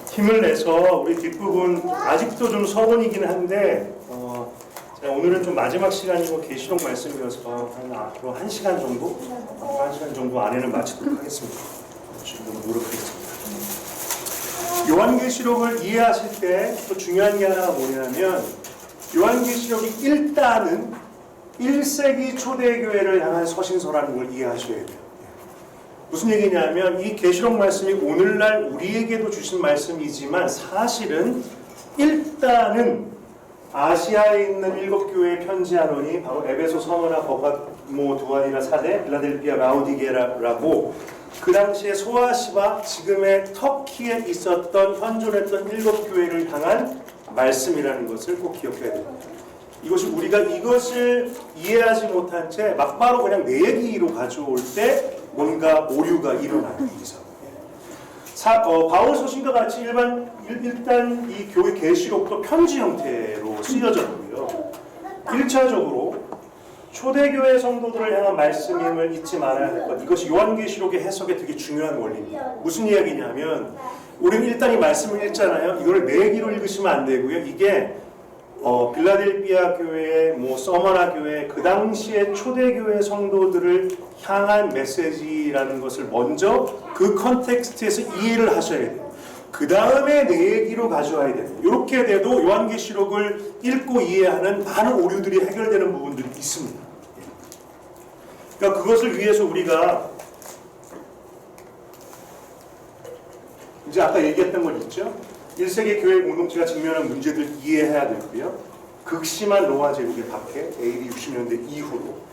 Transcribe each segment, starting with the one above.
힘을 내서 우리 뒷부분 아직도 좀 서론이긴 한데 제가 오늘은 좀 마지막 시간이고 계시록 말씀이어서 앞으로 1시간 정도? 앞으로 1시간 정도 안에는 마치도록 하겠습니다. 지금 노력하겠습니다. 요한계시록을 이해하실 때 또 중요한 게 하나가 뭐냐면 요한계시록이 일단은 1세기 초대교회를 향한 서신서라는 걸 이해하셔야 돼요. 무슨 얘기냐면 이 계시록 말씀이 오늘날 우리에게도 주신 말씀이지만 사실은 일단은 아시아에 있는 7교회에 편지하노니 바로 에베소, 서머나, 버가모, 두아디라, 사데, 빌라델피아, 라오디게라라고 그 당시에 소아시아 지금의 터키에 있었던 현존했던 7교회를 향한 말씀이라는 것을 꼭 기억해야 됩니다. 이것이 우리가 이것을 이해하지 못한 채 막바로 그냥 내 얘기로 가져올 때 뭔가 오류가 일어나요. 바울 서신과 같이 일단 이 교회 계시록도 편지 형태로 쓰여졌고요. 1차적으로 초대교회 성도들을 향한 말씀임을 잊지 말아야 할 것. 이것이 요한계시록의 해석에 되게 중요한 원리입니다. 무슨 이야기냐면 우리는 일단 이 말씀을 읽잖아요. 이걸 내 얘기로 읽으시면 안 되고요. 이게 빌라델피아 교회, 서머나 교회, 그 당시에 초대교회 성도들을 향한 메시지라는 것을 먼저 그 컨텍스트에서 이해를 하셔야 돼요. 그 다음에 내 얘기로 가져와야 돼요. 이렇게 돼도 요한계시록을 읽고 이해하는 많은 오류들이 해결되는 부분들이 있습니다. 그러니까 그것을 위해서 우리가 이제 아까 얘기했던 건 있죠. 1세기 교회 공동체가 직면한 문제들 이해해야 되고요. 극심한 로마 제국의 박해, AD 60년대 이후로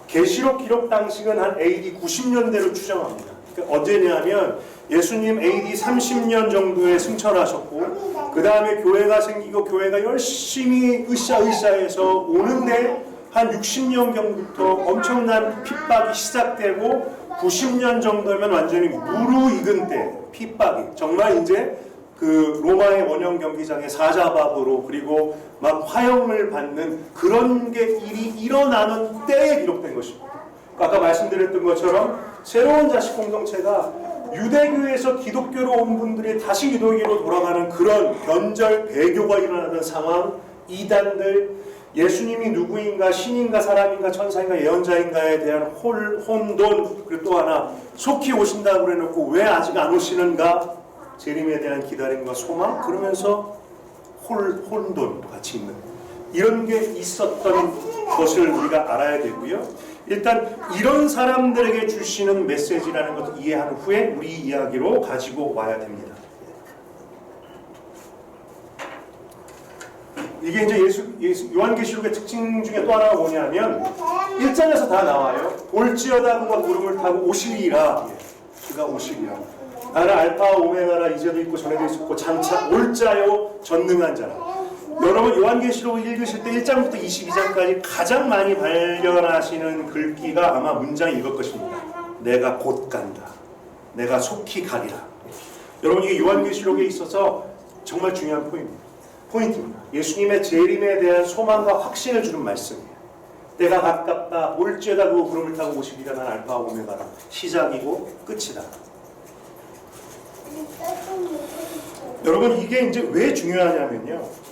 계시록 기록 당시는 한 AD 90년대로 추정합니다. 그러니까 언제냐면 예수님 AD 30년 정도에 승천하셨고 그 다음에 교회가 생기고 교회가 열심히 으쌰으쌰해서 오는데 한 60년경부터 엄청난 핍박이 시작되고 90년 정도면 완전히 무르익은 때 핍박이 정말 이제 그 로마의 원형 경기장의 사자박으로 그리고 막 화형을 받는 그런 게 일이 일어나는 때에 기록된 것입니다. 아까 말씀드렸던 것처럼 새로운 자식 공동체가 유대교에서 기독교로 온 분들이 다시 기독교로 돌아가는 그런 변절 배교가 일어나는 상황, 이단들, 예수님이 누구인가, 신인가, 사람인가, 천사인가, 예언자인가에 대한 혼돈, 그리고 또 하나 속히 오신다고 그래놓고 왜 아직 안 오시는가, 재림에 대한 기다림과 소망, 그러면서 혼돈도 같이 있는 이런 게 있었던 것을 우리가 알아야 되고요. 일단 이런 사람들에게 주시는 메시지라는 것을 이해한 후에 우리 이야기로 가지고 와야 됩니다. 이게 이제 요한계시록의 특징 중에 또 하나가 뭐냐면 1장에서 다 나와요. 올지어다 그가 구름을 타고 오시리라. 그가 오시리라. 나는 알파와 오메가라, 이제도 있고 전에도 있었고 장차 올자요 전능한 자라. 여러분 요한계시록을 읽으실 때 1장부터 22장까지 가장 많이 발견하시는 글귀가 아마 문장이 이것 것입니다. 내가 곧 간다. 내가 속히 가리라. 여러분 이게 요한계시록에 있어서 정말 중요한 포인트입니다. 예수님의 재림에 대한 소망과 확신을 주는 말씀이에요. 때가 가깝다. 올지어다 그 구름을 타고 오시리라. 난 알파와 오메가라. 시작이고 끝이다. 여러분 이게 이제 왜 중요하냐면요.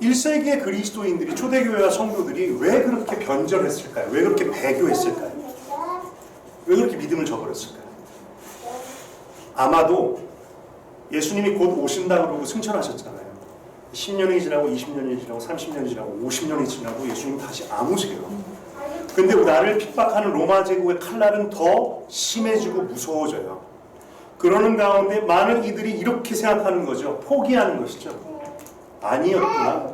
1세기의 그리스도인들이 초대교회와 성도들이 왜 그렇게 변절했을까요? 왜 그렇게 배교했을까요? 왜 그렇게 믿음을 저버렸을까요? 아마도 예수님이 곧 오신다고 그러고 승천하셨잖아요. 10년이 지나고 20년이 지나고 30년이 지나고 50년이 지나고 예수님 다시 안 오세요. 근데 나를 핍박하는 로마 제국의 칼날은 더 심해지고 무서워져요. 그러는 가운데 많은 이들이 이렇게 생각하는 거죠. 포기하는 것이죠. 아니었구나.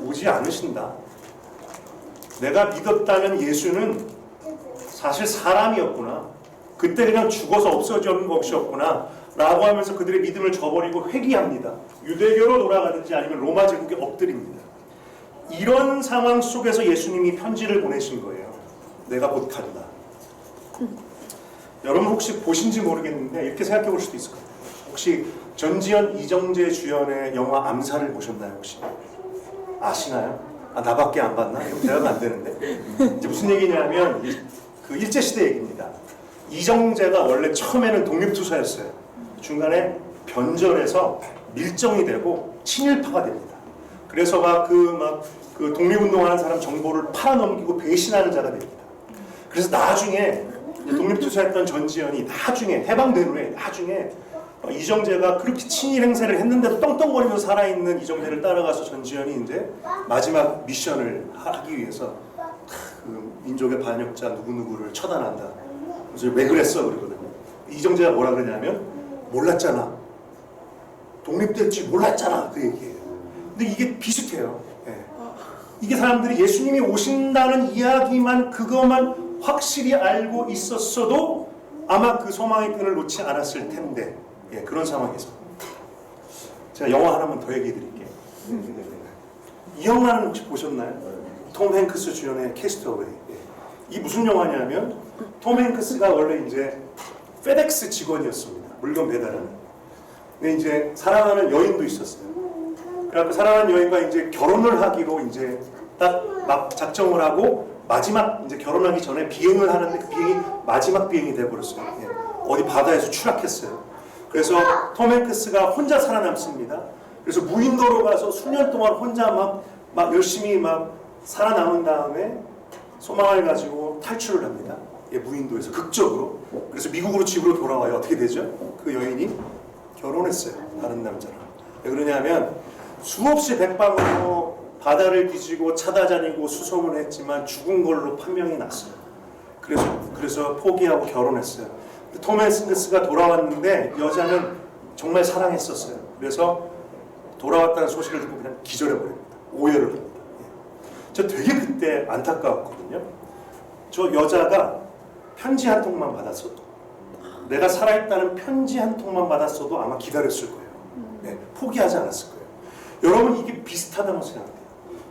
오지 않으신다. 내가 믿었다는 예수는 사실 사람이었구나. 그때 그냥 죽어서 없어지는 것이었구나. 라고 하면서 그들의 믿음을 저버리고 회귀합니다. 유대교로 돌아가든지 아니면 로마 제국에 엎드립니다. 이런 상황 속에서 예수님이 편지를 보내신 거예요. 내가 곧 간다. 여러분 혹시 보신지 모르겠는데 이렇게 생각해 볼 수도 있을 거예요. 혹시 전지현, 이정재 주연의 영화 암살을 보셨나요? 혹시 아시나요? 나밖에 안 봤나? 이거 대답 안 되는데. 이제 무슨 얘기냐면 그 일제시대 얘기입니다. 이정재가 원래 처음에는 독립투사였어요. 중간에 변절해서 밀정이 되고 친일파가 됩니다. 그래서 그 독립운동하는 사람 정보를 팔아넘기고 배신하는 자가 됩니다. 그래서 나중에 독립투사했던 전지현이 나중에 해방된 후에 나중에 이정재가 그렇게 친일 행세를 했는데도 떵떵거리면서 살아있는 이정재를 따라가서 전지현이 이제 마지막 미션을 하기 위해서 그 민족의 반역자 누구누구를 처단한다. 그래서 왜 그랬어? 그러거든요. 이정재가 뭐라 그러냐면 몰랐잖아. 독립될지 몰랐잖아. 그 얘기예요. 근데 이게 비슷해요. 예. 이게 사람들이 예수님이 오신다는 이야기만 그것만 확실히 알고 있었어도 아마 그 소망의 끈을 놓지 않았을 텐데 예, 그런 상황에서 제가 영화 하나만 더 얘기해 드릴게요. 이 영화는 혹시 보셨나요? 톰 행크스 주연의 캐스터웨이. 예. 이 무슨 영화냐면 톰 행크스가 원래 이제 페덱스 직원이었습니다. 물건 배달하는. 근데 이제 사랑하는 여인도 있었어요. 그래갖고 사랑하는 여인과 이제 결혼을 하기로 이제 딱 막 작정을 하고 마지막 이제 결혼하기 전에 비행을 하는데 그 비행이 마지막 비행이 돼버렸어요. 예. 어디 바다에서 추락했어요. 그래서 톰 행크스가 혼자 살아남습니다. 그래서 무인도로 가서 수년 동안 혼자 막 열심히 막 살아남은 다음에 소망을 가지고 탈출을 합니다. 예, 무인도에서 극적으로. 그래서 미국으로 집으로 돌아와요. 어떻게 되죠? 그 여인이 결혼했어요. 다른 남자랑. 왜 그러냐면 수없이 백방으로 바다를 뒤지고 찾아다니고 수소문 했지만 죽은 걸로 판명이 났어요. 그래서 포기하고 결혼했어요. 톰 행크스가 돌아왔는데 여자는 정말 사랑했었어요. 그래서 돌아왔다는 소식을 듣고 그냥 기절해버립니다. 오해를 합니다. 저 되게 그때 안타까웠거든요. 저 여자가 편지 한 통만 받았어도, 내가 살아있다는 편지 한 통만 받았어도 아마 기다렸을 거예요. 네, 포기하지 않았을 거예요. 여러분, 이게 비슷하다고 생각해요.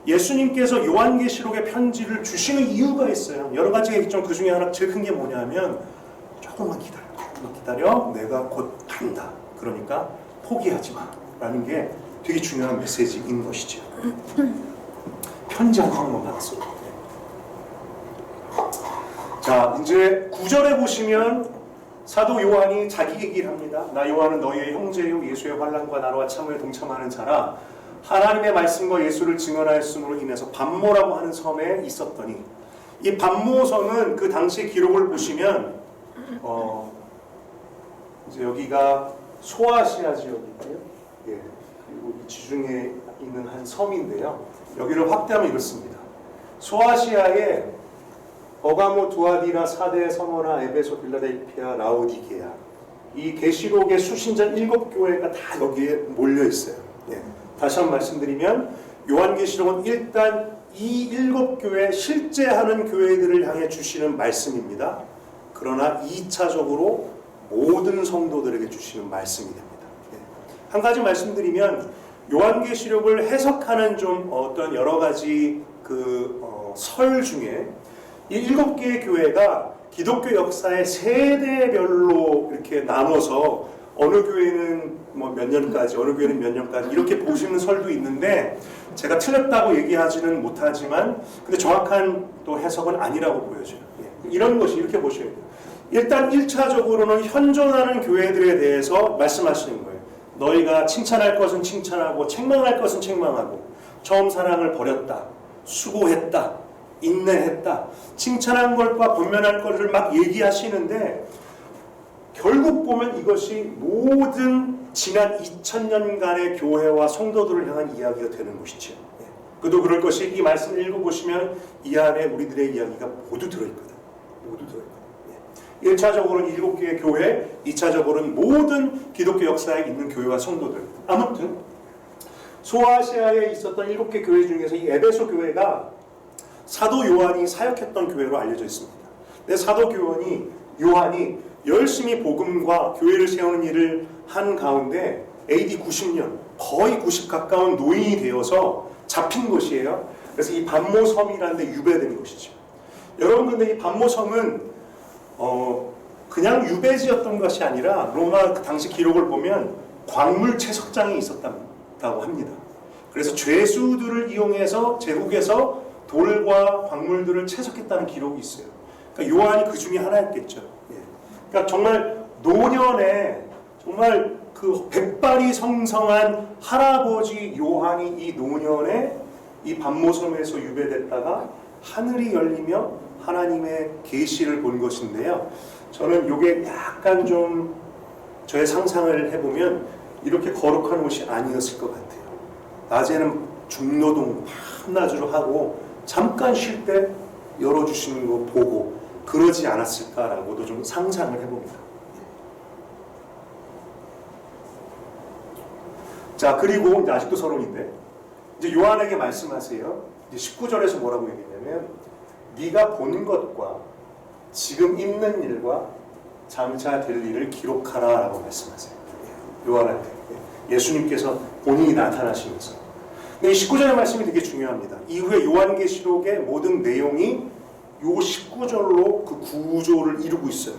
예수님께서 요한계시록의 편지를 주시는 이유가 있어요. 여러 가지가 있죠. 그 중에 하나 제일 큰 게 뭐냐면 조금만 기다려. 내가 곧 간다. 그러니까 포기하지 마. 라는 게 되게 중요한 메시지인 것이죠. 편지 한 통만 받았어요. 자, 이제 9절에 보시면 사도 요한이 자기 얘기를 합니다. 나 요한은 너희의 형제요 예수의 환난과 나라와 참으에 동참하는 자라. 하나님의 말씀과 예수를 증언하였음으로 인해서 반모라고 하는 섬에 있었더니, 이 반모섬은 그 당시 기록을 보시면 이제 여기가 소아시아 지역이고요. 예, 그리고 이 지중해에 있는 한 섬인데요. 여기를 확대하면 이렇습니다. 소아시아에 버가모, 두아디라, 사데, 서머나, 에베소, 빌라델피아, 라오디게아, 이 계시록의 수신전 7교회가 다 여기에 몰려 있어요. 예. 다시 한번 말씀드리면 요한계시록은 일단 이 7교회 실제 하는 교회들을 향해 주시는 말씀입니다. 그러나 2차적으로 모든 성도들에게 주시는 말씀이 됩니다. 예. 한 가지 말씀드리면 요한계시록을 해석하는 좀 어떤 여러 가지 설 중에 이 7개의 교회가 기독교 역사의 세대별로 이렇게 나눠서 어느 교회는 뭐 몇 년까지, 어느 교회는 몇 년까지 이렇게 보시는 설도 있는데, 제가 틀렸다고 얘기하지는 못하지만 근데 정확한 또 해석은 아니라고 보여져요. 예. 이런 것이 이렇게 보셔야 돼요. 일단 1차적으로는 현존하는 교회들에 대해서 말씀하시는 거예요. 너희가 칭찬할 것은 칭찬하고 책망할 것은 책망하고 처음 사랑을 버렸다, 수고했다, 인내했다, 칭찬한 것과 권면할 것을 막 얘기하시는데, 결국 보면 이것이 모든 지난 2000년간의 교회와 성도들을 향한 이야기가 되는 것이죠. 그도 그럴 것이, 이 말씀을 읽어보시면 이 안에 우리들의 이야기가 모두 들어있거든. 모두 들어있거든. 1차적으로는 7개의 교회, 2차적으로는 모든 기독교 역사에 있는 교회와 성도들. 아무튼 소아시아에 있었던 7개 교회 중에서 이 에베소 교회가 사도 요한이 사역했던 교회로 알려져 있습니다. 근데 사도 요한이 열심히 복음과 교회를 세우는 일을 한 가운데 AD 90년, 거의 90 가까운 노인이 되어서 잡힌 것이에요. 그래서 이 반모섬이라는 데 유배된 것이죠. 여러분, 근데 이 반모섬은 그냥 유배지였던 것이 아니라 로마 그 당시 기록을 보면 광물 채석장이 있었다고 합니다. 그래서 죄수들을 이용해서 제국에서 돌과 광물들을 채석했다는 기록이 있어요. 그러니까 요한이 그 중에 하나였겠죠. 예. 그러니까 정말 노년에 정말 그 백발이 성성한 할아버지 요한이 이 노년에 이 반모섬에서 유배됐다가 하늘이 열리며 하나님의 계시를 본 것인데요. 저는 이게 약간 좀 저의 상상을 해보면 이렇게 거룩한 옷이 아니었을 것 같아요. 낮에는 중노동 밤낮으로 하고 잠깐 쉴 때 열어주시는 거 보고 그러지 않았을까라고도 좀 상상을 해봅니다. 자, 그리고 이제 아직도 서론인데 이제 요한에게 말씀하세요. 이제 19절에서 뭐라고 얘기했냐면 네가 본 것과 지금 있는 일과 장차 될 일을 기록하라 라고 말씀하세요. 요한한테 예수님께서 본인이 나타나시면서. 근데 이 19절의 말씀이 되게 중요합니다. 이후에 요한계시록의 모든 내용이 요 19절로 그 구조를 이루고 있어요.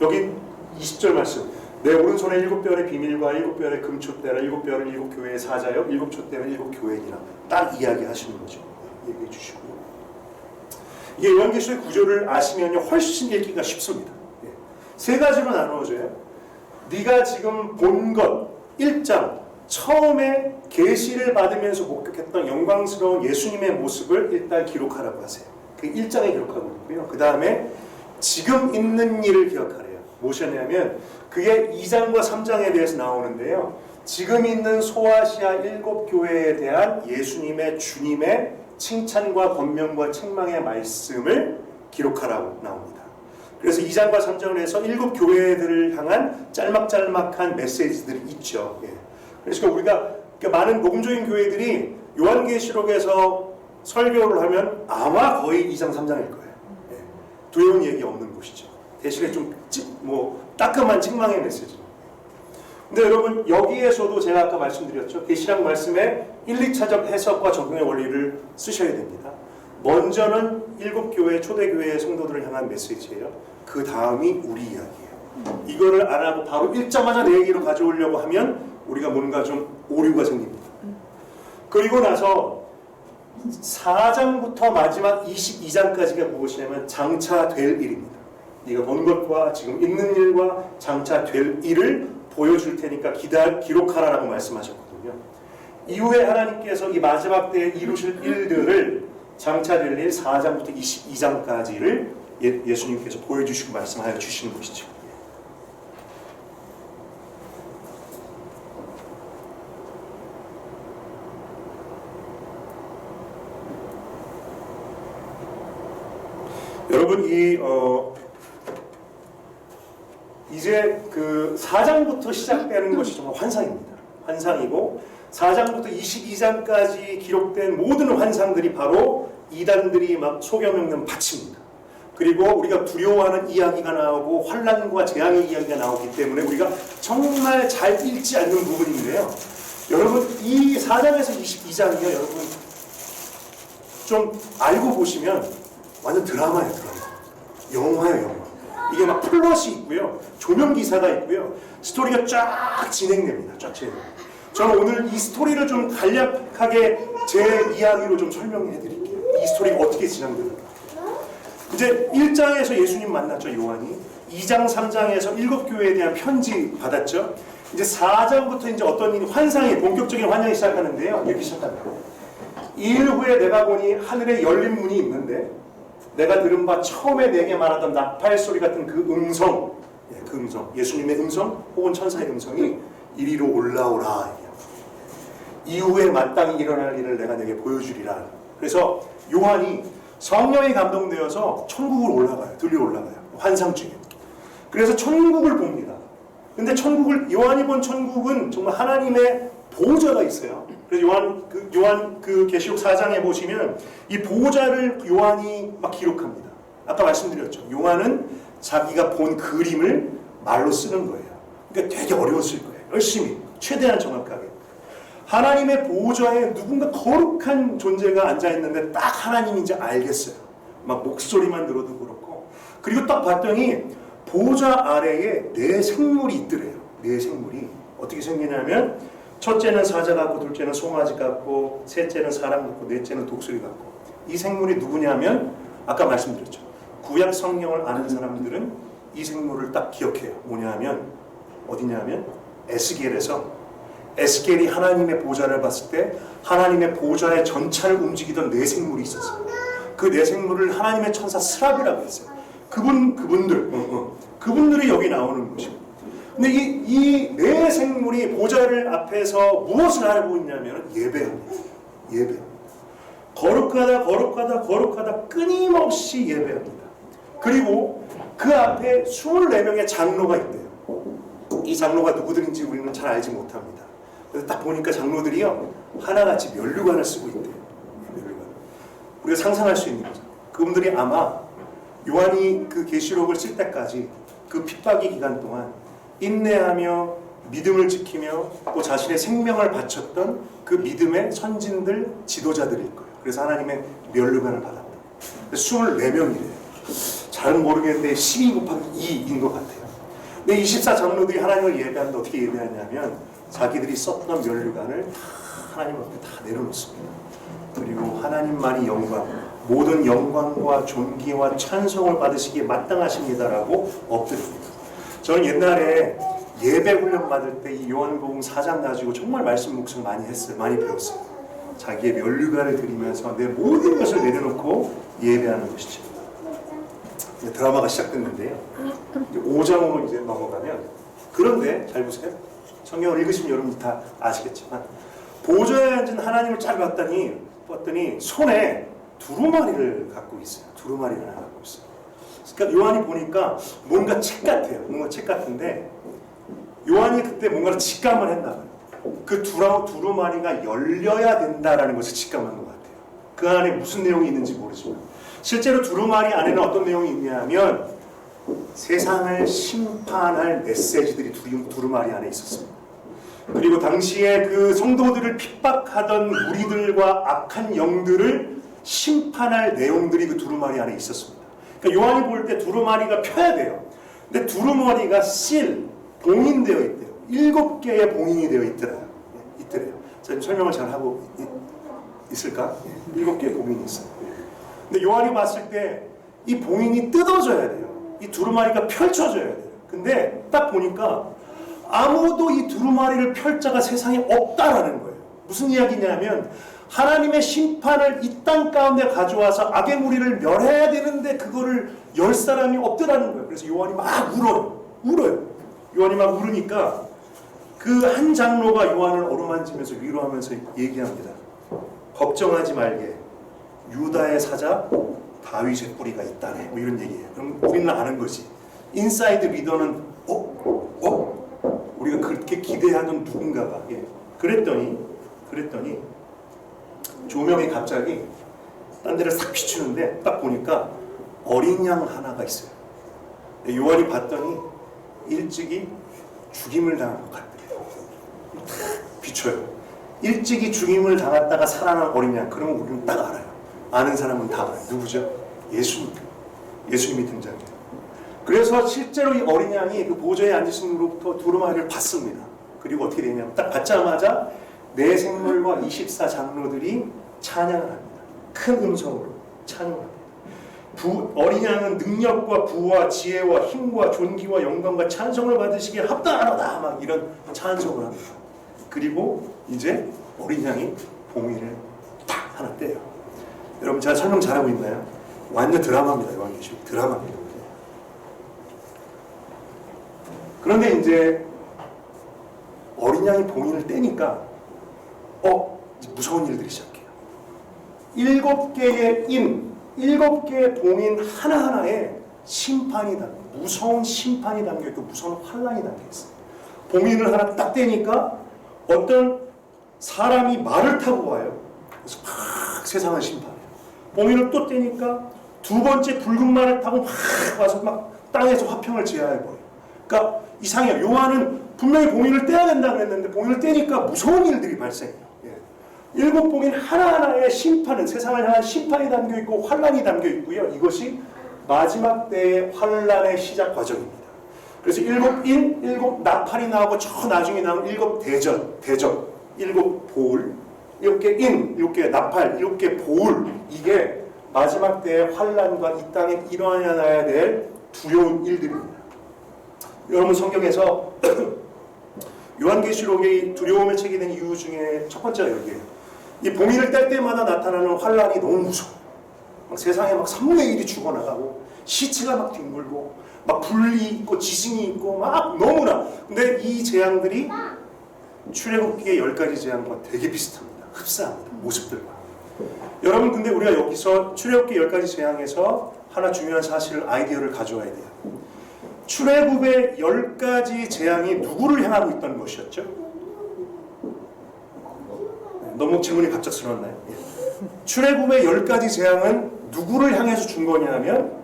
여기 20절 말씀. 내 오른손에 7별의 비밀과 7별의 금촛대라 7별은 7교회의 사자여 7촛대는 7교회니라. 딱 이야기하시는 거죠. 얘기해 주시고요. 이게 요한계시록의 구조를 아시면요 훨씬 읽기가 쉽습니다. 세 가지로 나누어져요. 네가 지금 본 것 1장 처음에 계시를 받으면서 목격했던 영광스러운 예수님의 모습을 일단 기록하라고 하세요. 그 1장에 기록하고 있고요. 그 다음에 지금 있는 일을 기억하래요. 무엇이냐면 그게 2장과 3장에 대해서 나오는데요. 지금 있는 소아시아 7교회에 대한 예수님의 주님의 칭찬과 권명과 책망의 말씀을 기록하라고 나옵니다. 그래서 2장과 3장을 해서 7교회들을 향한 짤막짤막한 메시지들이 있죠. 그래서 우리가 많은 복음적인 교회들이 요한계시록에서 설교를 하면 아마 거의 2장, 3장일 거예요. 두려운 얘기 없는 곳이죠. 대신에 좀 따끔한 책망의 메시지. 근데 여러분 여기에서도 제가 아까 말씀드렸죠. 계시록 말씀에 1, 2차적 해석과 적용의 원리를 쓰셔야 됩니다. 먼저는 7교회, 초대교회의 성도들을 향한 메시지예요. 그 다음이 우리 이야기예요. 이거를 안 하고 바로 읽자마자 내 얘기로 가져오려고 하면 우리가 뭔가 좀 오류가 생깁니다. 그리고 나서 4장부터 마지막 22장까지가 무엇이냐면 장차 될 일입니다. 네가 본 것과 지금 있는 일과 장차 될 일을 보여줄 테니까 기록하라라고 말씀하셨거든요. 이후에 하나님께서 이 마지막 때에 이루실 일들을 장차 될 일 4장부터 22장까지를 예수님께서 보여주시고 말씀하여 주시는 것이죠. 여러분 이제 그 4장부터 시작되는 것이 정말 환상입니다. 환상이고 4장부터 22장까지 기록된 모든 환상들이 바로 이단들이 막 속여먹는 밭입니다. 그리고 우리가 두려워하는 이야기가 나오고 환난과 재앙의 이야기가 나오기 때문에 우리가 정말 잘 읽지 않는 부분인데요. 여러분 이 4장에서 22장이요. 여러분 좀 알고 보시면 완전 드라마예요. 영화예요. 영화. 이게 막 플롯이 있고요. 조명 기사가 있고요. 스토리가 쫙 진행됩니다. 쫙 진행됩니다. 저는 오늘 이 스토리를 좀 간략하게 제 이야기로 좀 설명해 드릴게요. 이 스토리가 어떻게 진행되는가. 이제 1장에서 예수님 만났죠. 요한이. 2장, 3장에서 7교회에 대한 편지 받았죠. 이제 4장부터 이제 어떤 일이 환상이 본격적인 환상이 시작하는데요. 이렇게 시작합니다. 일 후에 내가 보니 하늘에 열린 문이 있는데 내가 들은 바 처음에 내게 말하던 나팔 소리 같은 그 음성, 그 음성, 예수님의 음성 혹은 천사의 음성이 이리로 올라오라. 이후에 마땅히 일어날 일을 내가 내게 보여주리라. 그래서 요한이 성령이 감동되어서 천국을 올라가요. 들려 올라가요. 환상 중에. 그래서 천국을 봅니다. 근데 요한이 본 천국은 정말 하나님의 보호자가 있어요. 그래서 요한 그 계시록 4장에 보시면 이 보호자를 요한이 막 기록합니다. 아까 말씀드렸죠. 요한은 자기가 본 그림을 말로 쓰는 거예요. 그러니까 되게 어려웠을 거예요. 열심히 최대한 정확하게. 하나님의 보호자에 누군가 거룩한 존재가 앉아있는데 딱 하나님인지 알겠어요. 막 목소리만 들어도 그렇고. 그리고 딱 봤더니 보호자 아래에 네 생물이 있더래요. 네 생물이. 어떻게 생기냐면 첫째는 사자 같고, 둘째는 송아지 같고, 셋째는 사람 같고, 넷째는 독수리 같고. 이 생물이 누구냐면 아까 말씀드렸죠. 구약 성경을 아는 사람들은 이 생물을 딱 기억해요. 뭐냐면 어디냐면 에스겔에서 에스겔이 하나님의 보좌를 봤을 때 하나님의 보좌의 전차를 움직이던 네 생물이 있었어요. 그 네 생물을 하나님의 천사 스랍이라고 했어요. 그분들이 여기 나오는 것이고. 근데 이 네 생물이 보좌를 앞에서 무엇을 하고 있냐면 예배합니다. 예배. 거룩하다 끊임없이 예배합니다. 그리고 그 앞에 24명의 장로가 있대요. 이 장로가 누구들인지 우리는 잘 알지 못합니다. 그래서 딱 보니까 장로들이요 하나같이 면류관을 쓰고 있대요. 면류관. 우리가 상상할 수 있는 거죠. 그분들이 아마 요한이 그 계시록을 쓸 때까지 그 핍박의 기간 동안 인내하며 믿음을 지키며 또 자신의 생명을 바쳤던 그 믿음의 선진들 지도자들일 거예요. 그래서 하나님의 면류관을 받았다. 24명이래요. 잘은 모르겠는데 12 곱하기 2인 것 같아요. 근데 24 장로들이 하나님을 예배하는데 어떻게 예배하냐면 자기들이 썼던 면류관을 다 하나님 앞에 다 내려놓습니다. 그리고 하나님만이 영광, 모든 영광과 존귀와 찬송을 받으시기에 마땅하십니다라고 엎드립니다. 저는 옛날에 예배 훈련 받을 때 이 요한복음 4장 가지고 정말 말씀 묵상 많이 했어요. 많이 배웠어요. 자기의 면류관을 드리면서 내 모든 것을 내려놓고 예배하는 것이죠. 이제 드라마가 시작됐는데요. 5장으로 이제 넘어가면 그런데 잘 보세요. 성경을 읽으시면 여러분이 다 아시겠지만 보좌에 앉은 하나님을 잘 봤더니 손에 두루마리를 갖고 있어요. 두루마리를 하나 갖고 있어요. 그러니까 요한이 보니까 뭔가 책 같아요. 뭔가 책 같은데 요한이 그때 뭔가를 직감을 했나 봐요. 그 두루마리가 열려야 된다라는 것을 직감한 것 같아요. 그 안에 무슨 내용이 있는지 모르지만 실제로 두루마리 안에는 어떤 내용이 있냐면 세상을 심판할 메시지들이 두루마리 안에 있었습니다. 그리고 당시에 그 성도들을 핍박하던 무리들과 악한 영들을 심판할 내용들이 그 두루마리 안에 있었습니다. 그러니까 요한이 볼 때 두루마리가 펴야 돼요. 근데 두루마리가 봉인되어 있대요. 7개의 봉인이 되어 있더래요. 제가 설명을 잘 하고 있을까? 7개의 봉인이 있어요. 근데 요한이 봤을 때 이 봉인이 뜯어져야 돼요. 이 두루마리가 펼쳐져야 돼요. 근데 딱 보니까 아무도 이 두루마리를 펼 자가 세상에 없다라는 거예요. 무슨 이야기냐면 하나님의 심판을 이 땅 가운데 가져와서 악의 무리를 멸해야 되는데 그거를 열 사람이 없더라는 거예요. 그래서 요한이 막 울어요. 요한이 막 울으니까 그 한 장로가 요한을 어루만지면서 위로하면서 얘기합니다. 걱정하지 말게. 유다의 사자 다윗의 뿌리가 있다네. 뭐 이런 얘기예요. 그럼 우리는 아는 거지. 인사이드 리더는 우리가 그렇게 기대하는 누군가가 그랬더니 조명이 갑자기 딴 데를 싹 비추는데 딱 보니까 어린 양 하나가 있어요. 요한이 봤더니 일찍이 죽임을 당한 것 같대요. 비춰요. 일찍이 죽임을 당했다가 살아난 어린 양. 그러면 우리는 딱 알아요. 아는 사람은 다 알아요. 누구죠? 예수님이 등장해요. 그래서 실제로 이 어린 양이 그 보좌에 앉으신 분으로부터 두루마리를 받습니다. 그리고 어떻게 되냐면 딱 받자마자 네 생물과 24 장로들이 찬양을 합니다. 큰 음성으로 찬양을 합니다. 어린 양은 능력과 부와 지혜와 힘과 존귀와 영광과 찬송을 받으시기에 합당하다 막 이런 찬송을 합니다. 그리고 이제 어린 양이 봉인을 딱 하나 떼요. 여러분 제가 설명 잘하고 있나요? 완전 드라마입니다. 요한계시록 드라마입니다. 그런데 이제 어린 양이 봉인을 떼니까 이제 무서운 일들이 시작해요. 7개의 봉인 하나하나에 무서운 심판이 담겨있고 무서운 환란이 담겨있어요. 봉인을 하나 딱 떼니까 어떤 사람이 말을 타고 와요. 그래서 막 세상을 심판해요. 봉인을 또 떼니까 두 번째 붉은 말을 타고 막 와서 막 땅에서 화평을 제하해버려요. 그러니까 이상해요. 요한은 분명히 봉인을 떼야 된다고 그랬는데 봉인을 떼니까 무서운 일들이 발생해요. 7 봉인 하나하나의 심판은 세상을 향한 심판이 담겨있고 환란이 담겨있고요. 이것이 마지막 때의 환란의 시작 과정입니다. 그래서 7 나팔이 나오고 저 나중에 나온 7 대적, 7 보울, 7개 7개 나팔, 7개 보울, 이게 마지막 때의 환란과 이 땅에 일어나야 될 두려운 일들입니다. 여러분 성경에서 요한계시록의 두려움을 채게 된 이유 중에 첫 번째가 여기에요. 이 봉인을 뗄 때마다 나타나는 환란이 너무 무서워. 막 세상에 막 3분의 1이 죽어나가고 시체가 막 뒹굴고 막 불이 있고 지진이 있고 막 너무나. 근데 이 재앙들이 출애굽기의 10가지 재앙과 되게 비슷합니다. 흡사합니다. 모습들과. 여러분 근데 우리가 여기서 출애굽기 10가지 재앙에서 하나 중요한 사실을 아이디어를 가져와야 돼요. 출애굽의 10가지 재앙이 누구를 향하고 있던 것이었죠? 너무 질문이 갑작스러웠나요? 출애굽의 10가지 재앙은 누구를 향해서 준 거냐면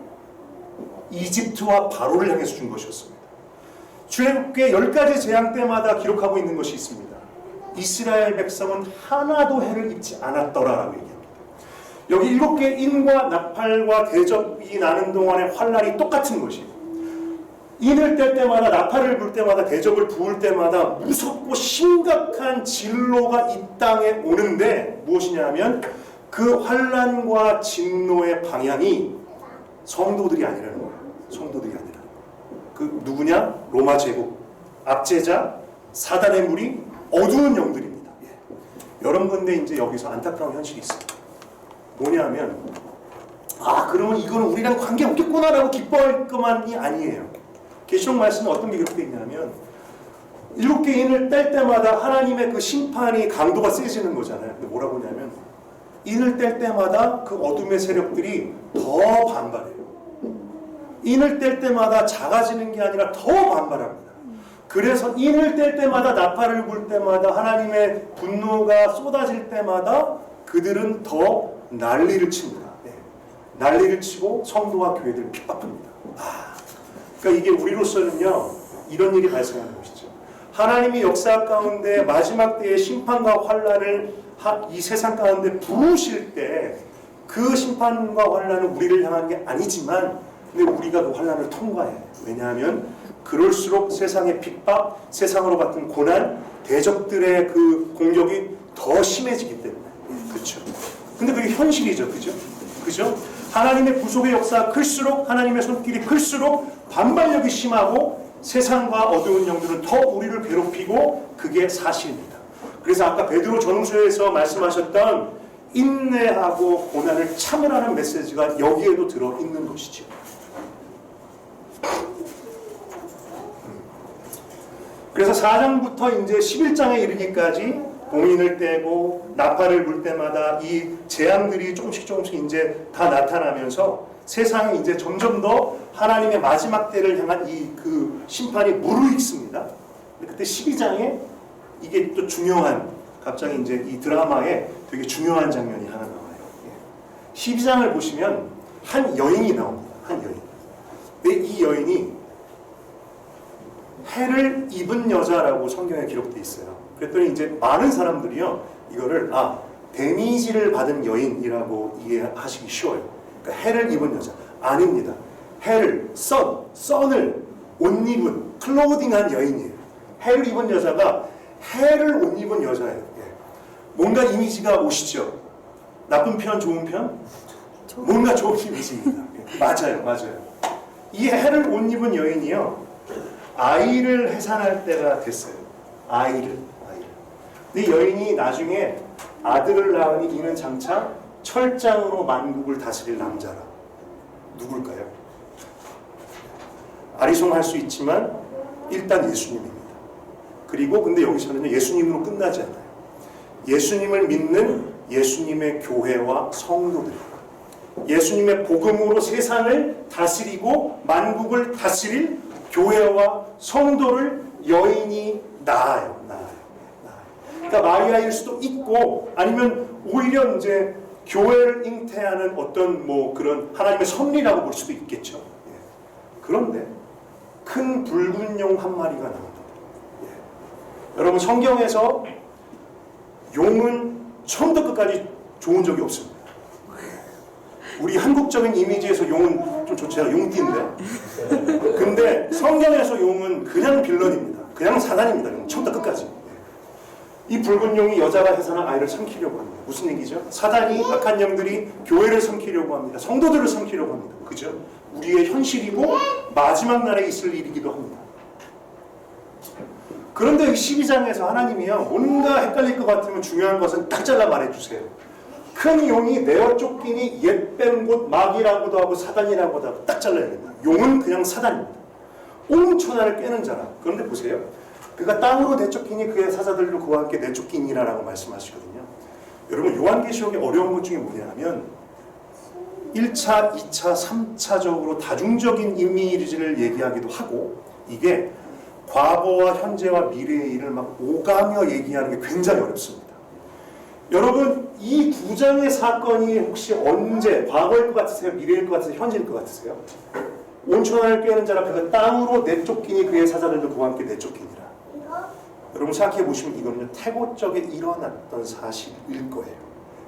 이집트와 바로를 향해서 준 것이었습니다. 출애굽기의 10가지 재앙 때마다 기록하고 있는 것이 있습니다. 이스라엘 백성은 하나도 해를 입지 않았더라라고 얘기합니다. 여기 7개의 인과 나팔과 대접이 나는 동안의 환란이 똑같은 것이에요. 인을 뗄 때마다 나팔을 불 때마다 대접을 부을 때마다 무섭고 심각한 진로가 이 땅에 오는데 무엇이냐면 그 환란과 진노의 방향이 성도들이 아니라는 거예요. 성도들이 아니라는 거예요. 그 누구냐? 로마 제국, 압제자, 사단의 무리, 어두운 영들입니다. 예. 여러분 근데 이제 여기서 안타까운 현실이 있어요. 뭐냐면 그러면 이거는 우리랑 관계없겠구나라고 기뻐할 것만이 아니에요. 계시록 말씀은 어떤 게 기록되어 있냐면 7개 인을 뗄 때마다 하나님의 그 심판이 강도가 세지는 거잖아요. 근데 뭐라고 하냐면 인을 뗄 때마다 그 어둠의 세력들이 더 반발해요. 인을 뗄 때마다 작아지는 게 아니라 더 반발합니다. 그래서 인을 뗄 때마다 나팔을 불 때마다 하나님의 분노가 쏟아질 때마다 그들은 더 난리를 칩니다. 네. 난리를 치고 성도와 교회들을 핍박합니다. 그러니까 이게 우리로서는요 이런 일이 발생하는 것이죠. 하나님이 역사 가운데 마지막 때의 심판과 환란을 이 세상 가운데 부으실 때 그 심판과 환란은 우리를 향한 게 아니지만 근데 우리가 그 환란을 통과해야 해요. 왜냐하면 그럴수록 세상의 핍박, 세상으로 받은 고난, 대적들의 그 공격이 더 심해지기 때문에. 그렇죠. 근데 그게 현실이죠. 그죠? 하나님의 구속의 역사가 클수록 하나님의 손길이 클수록 반발력이 심하고 세상과 어두운 영들은 더 우리를 괴롭히고 그게 사실입니다. 그래서 아까 베드로 전후서에서 말씀하셨던 인내하고 고난을 참으라는 메시지가 여기에도 들어있는 것이죠. 그래서 4장부터 이제 11장에 이르기까지 봉인을 떼고 나팔을 불 때마다 이 재앙들이 조금씩 이제 다 나타나면서 세상이 이제 점점 더 하나님의 마지막 때를 향한 이 그 심판이 무르익습니다. 그때 12장에 이게 또 중요한 갑자기 이제 이 드라마에 되게 중요한 장면이 하나 나와요. 12장을 보시면 한 여인이 나옵니다. 한 여인. 근데 이 여인이 해를 입은 여자라고 성경에 기록되어 있어요. 그랬더니 이제 많은 사람들이요 이거를 데미지를 받은 여인이라고 이해하시기 쉬워요. 그러니까 해를 입은 여자 아닙니다. 해를 선을 옷 입은 클로딩한 여인이에요. 해를 입은 여자가 해를 옷 입은 여자예요. 뭔가 이미지가 오시죠? 나쁜 편, 좋은 편? 뭔가 좋은 이미지입니다. 맞아요. 이 해를 옷 입은 여인이요 아이를 해산할 때가 됐어요. 아이를. 근데 여인이 나중에 아들을 낳으니 이는 장차 철장으로 만국을 다스릴 남자라. 누굴까요? 아리송할 수 있지만 일단 예수님입니다. 그리고 근데 여기서는 예수님으로 끝나지 않아요. 예수님을 믿는 예수님의 교회와 성도들입니다. 예수님의 복음으로 세상을 다스리고 만국을 다스릴 교회와 성도를 여인이 낳아요. 그러니까 마리아일 수도 있고 아니면 오히려 이제 교회를 잉태하는 어떤 뭐 그런 하나님의 섭리라고 볼 수도 있겠죠. 그런데 큰 붉은 용 한 마리가 나옵니다. 여러분 성경에서 용은 처음부터 끝까지 좋은 적이 없습니다. 우리 한국적인 이미지에서 용은 좀 좋죠. 용띠인데. 근데 성경에서 용은 그냥 빌런입니다. 그냥 사단입니다. 처음부터 끝까지. 이 붉은 용이 여자가 해산한 아이를 삼키려고 합니다. 무슨 얘기죠? 사단이 악한 영들이 교회를 삼키려고 합니다. 성도들을 삼키려고 합니다. 그죠? 우리의 현실이고 마지막 날에 있을 일이기도 합니다. 그런데 12장에서 하나님이요, 뭔가 헷갈릴 것 같으면 중요한 것은 딱 잘라 말해주세요. 큰 용이 내어 쫓기니 옛 뺀 곳 마귀라고도 하고 사단이라고도 하고 딱 잘라야 됩니다. 용은 그냥 사단입니다. 온 천하를 꿰는 자라. 그런데 보세요. 그가 땅으로 내쫓기니 그의 사자들도 그와 함께 내쫓기니라라고 말씀하시거든요. 여러분, 요한계시록의 어려운 것 중에 뭐냐 하면 1차, 2차, 3차적으로 다중적인 이미지를 얘기하기도 하고, 이게 과거와 현재와 미래의 일을 막 오가며 얘기하는 게 굉장히 어렵습니다. 여러분, 이 두 장의 사건이 혹시 언제, 과거일 것 같으세요? 미래일 것 같으세요? 현재일 것 같으세요? 온천하를 꿰는 자라 그가 땅으로 내쫓기니 그의 사자들도 그와 함께 내쫓기니라. 여러분 생각해 보시면 이거는요, 태고 쪽에 일어났던 사실일 거예요.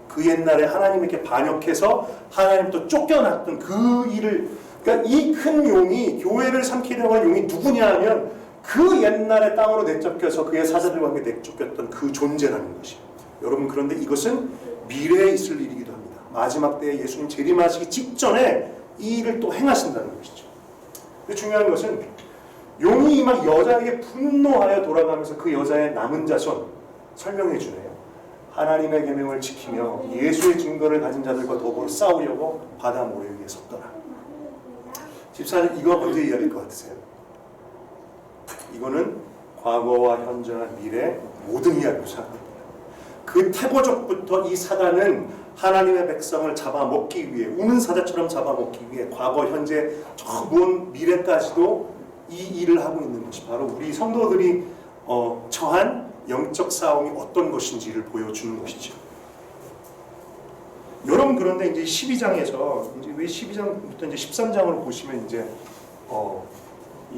그 옛날에 하나님에게 반역해서 하나님 또 쫓겨났던 그 일을, 그러니까 이 큰 용이, 교회를 삼키려고 한 용이 누구냐 하면 그 옛날에 땅으로 내쫓겨서 그의 사자들과 함께 내쫓겼던 그 존재라는 것이에요. 여러분, 그런데 이것은 미래에 있을 일이기도 합니다. 마지막 때에 예수님 재림하시기 직전에 이 일을 또 행하신다는 것이죠. 근데 중요한 것은 용이 막 여자에게 분노하여 돌아가면서 그 여자의 남은 자손 설명해 주네요. 하나님의 계명을 지키며 예수의 증거를 가진 자들과 더불어 싸우려고 바다 모래 위에 섰더라. 집사님, 이거 먼저 이야기할 것 같으세요? 이거는 과거와 현재와 미래 모든 이야기를 생각합니다. 그 태고적부터 이 사단은 하나님의 백성을 잡아먹기 위해, 우는 사자처럼 잡아먹기 위해 과거, 현재, 저 먼 미래까지도 이 일을 하고 있는 것이 바로 우리 성도들이 처한 영적 싸움이 어떤 것인지를 보여주는 것이죠. 여러분, 그런데 이제 12장에서 이제 왜 12장부터 이제 13장으로 보시면 이제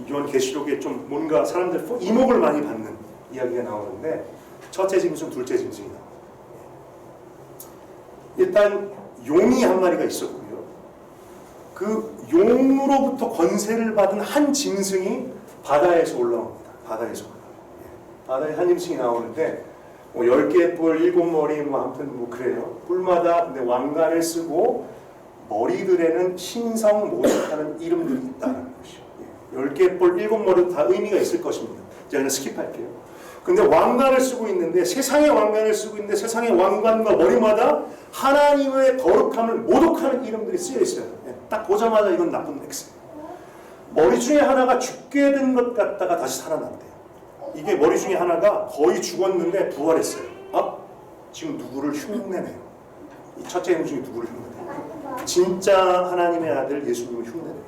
이런 계시록에 좀 뭔가 사람들 이목을 많이 받는 이야기가 나오는데, 첫째 짐승, 둘째 짐승이 나와요. 일단 용이 한 마리가 있었고요. 그 용으로부터 권세를 받은 한 짐승이 바다에서 올라옵니다. 바다에서 올라와요. 바다에 한 짐승이 나오는데 10개의 뿔, 7머리, 아무튼 그래요. 뿔마다 근데 왕관을 쓰고 머리들에는 신성 모독하는 이름들이 있다는 것이요. 10개의 뿔, 7머리도 다 의미가 있을 것입니다. 제가 그냥 스킵할게요. 근데 왕관을 쓰고 있는데, 세상의 왕관을 쓰고 있는데 세상의 왕관과 머리마다 하나님의 거룩함을 모독하는 이름들이 쓰여 있어요. 딱 보자마자 이건 나쁜 X. 머리 중에 하나가 죽게 된 것 같다가 다시 살아난대요. 이게 머리 중에 하나가 거의 죽었는데 부활했어요. 지금 누구를 흉내내요. 이 첫째 짐승이 누구를 흉내내요? 진짜 하나님의 아들 예수님을 흉내내요.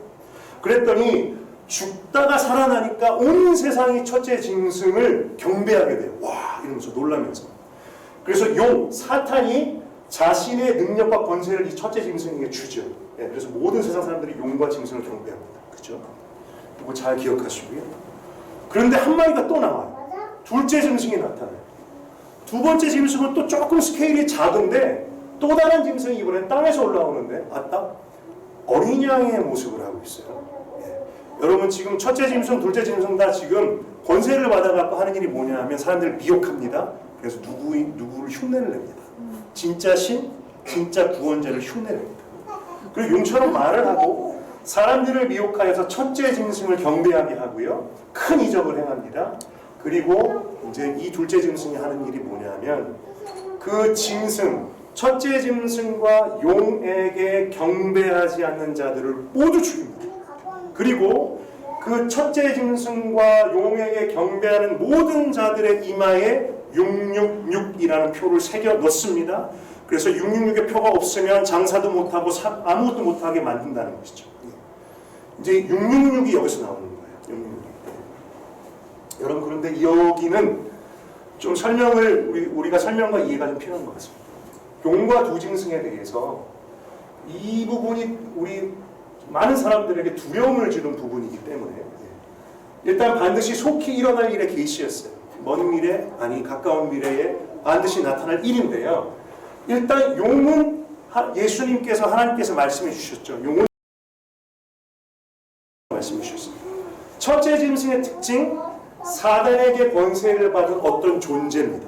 그랬더니 죽다가 살아나니까 온 세상이 첫째 짐승을 경배하게 돼요. 와, 이러면서 놀라면서. 그래서 용, 사탄이 자신의 능력과 권세를 이 첫째 짐승에게 주죠. 그래서 모든 세상 사람들이 용과 짐승을 경배합니다. 그죠? 이거 잘 기억하시고요. 그런데 한 마리가 또 나와요. 둘째 짐승이 나타나요. 두 번째 짐승은 또 조금 스케일이 작은데 또 다른 짐승이 이번엔 땅에서 올라오는데 어린 양의 모습을 하고 있어요. 여러분, 지금 첫째 짐승, 둘째 짐승 다 지금 권세를 받아갖고 하는 일이 뭐냐 하면 사람들을 미혹합니다. 그래서 누구를 흉내를 냅니다. 진짜 신, 진짜 구원자를 흉내냅니다. 그리고 용처럼 말을 하고 사람들을 미혹하여서 첫째 짐승을 경배하게 하고요. 큰 이적을 행합니다. 그리고 이제 이 둘째 짐승이 하는 일이 뭐냐면 그 짐승, 첫째 짐승과 용에게 경배하지 않는 자들을 모두 죽입니다. 그리고 그 첫째 짐승과 용에게 경배하는 모든 자들의 이마에 666이라는 표를 새겨 넣습니다. 그래서 666의 표가 없으면 장사도 못하고 아무것도 못하게 만든다는 것이죠. 이제 666이 여기서 나오는 거예요. 666. 여러분, 그런데 여기는 좀 설명을 우리가 설명과 이해가 좀 필요한 것 같습니다. 용과 두 짐승에 대해서 이 부분이 우리 많은 사람들에게 두려움을 주는 부분이기 때문에 일단 반드시 속히 일어날 일의 계시였어요. 먼 미래, 아니 가까운 미래에 반드시 나타날 일인데요. 일단 용은 예수님께서, 하나님께서 말씀해 주셨죠. 용은 말씀해 주셨습니다. 첫째 짐승의 특징, 사단에게 권세를 받은 어떤 존재입니다.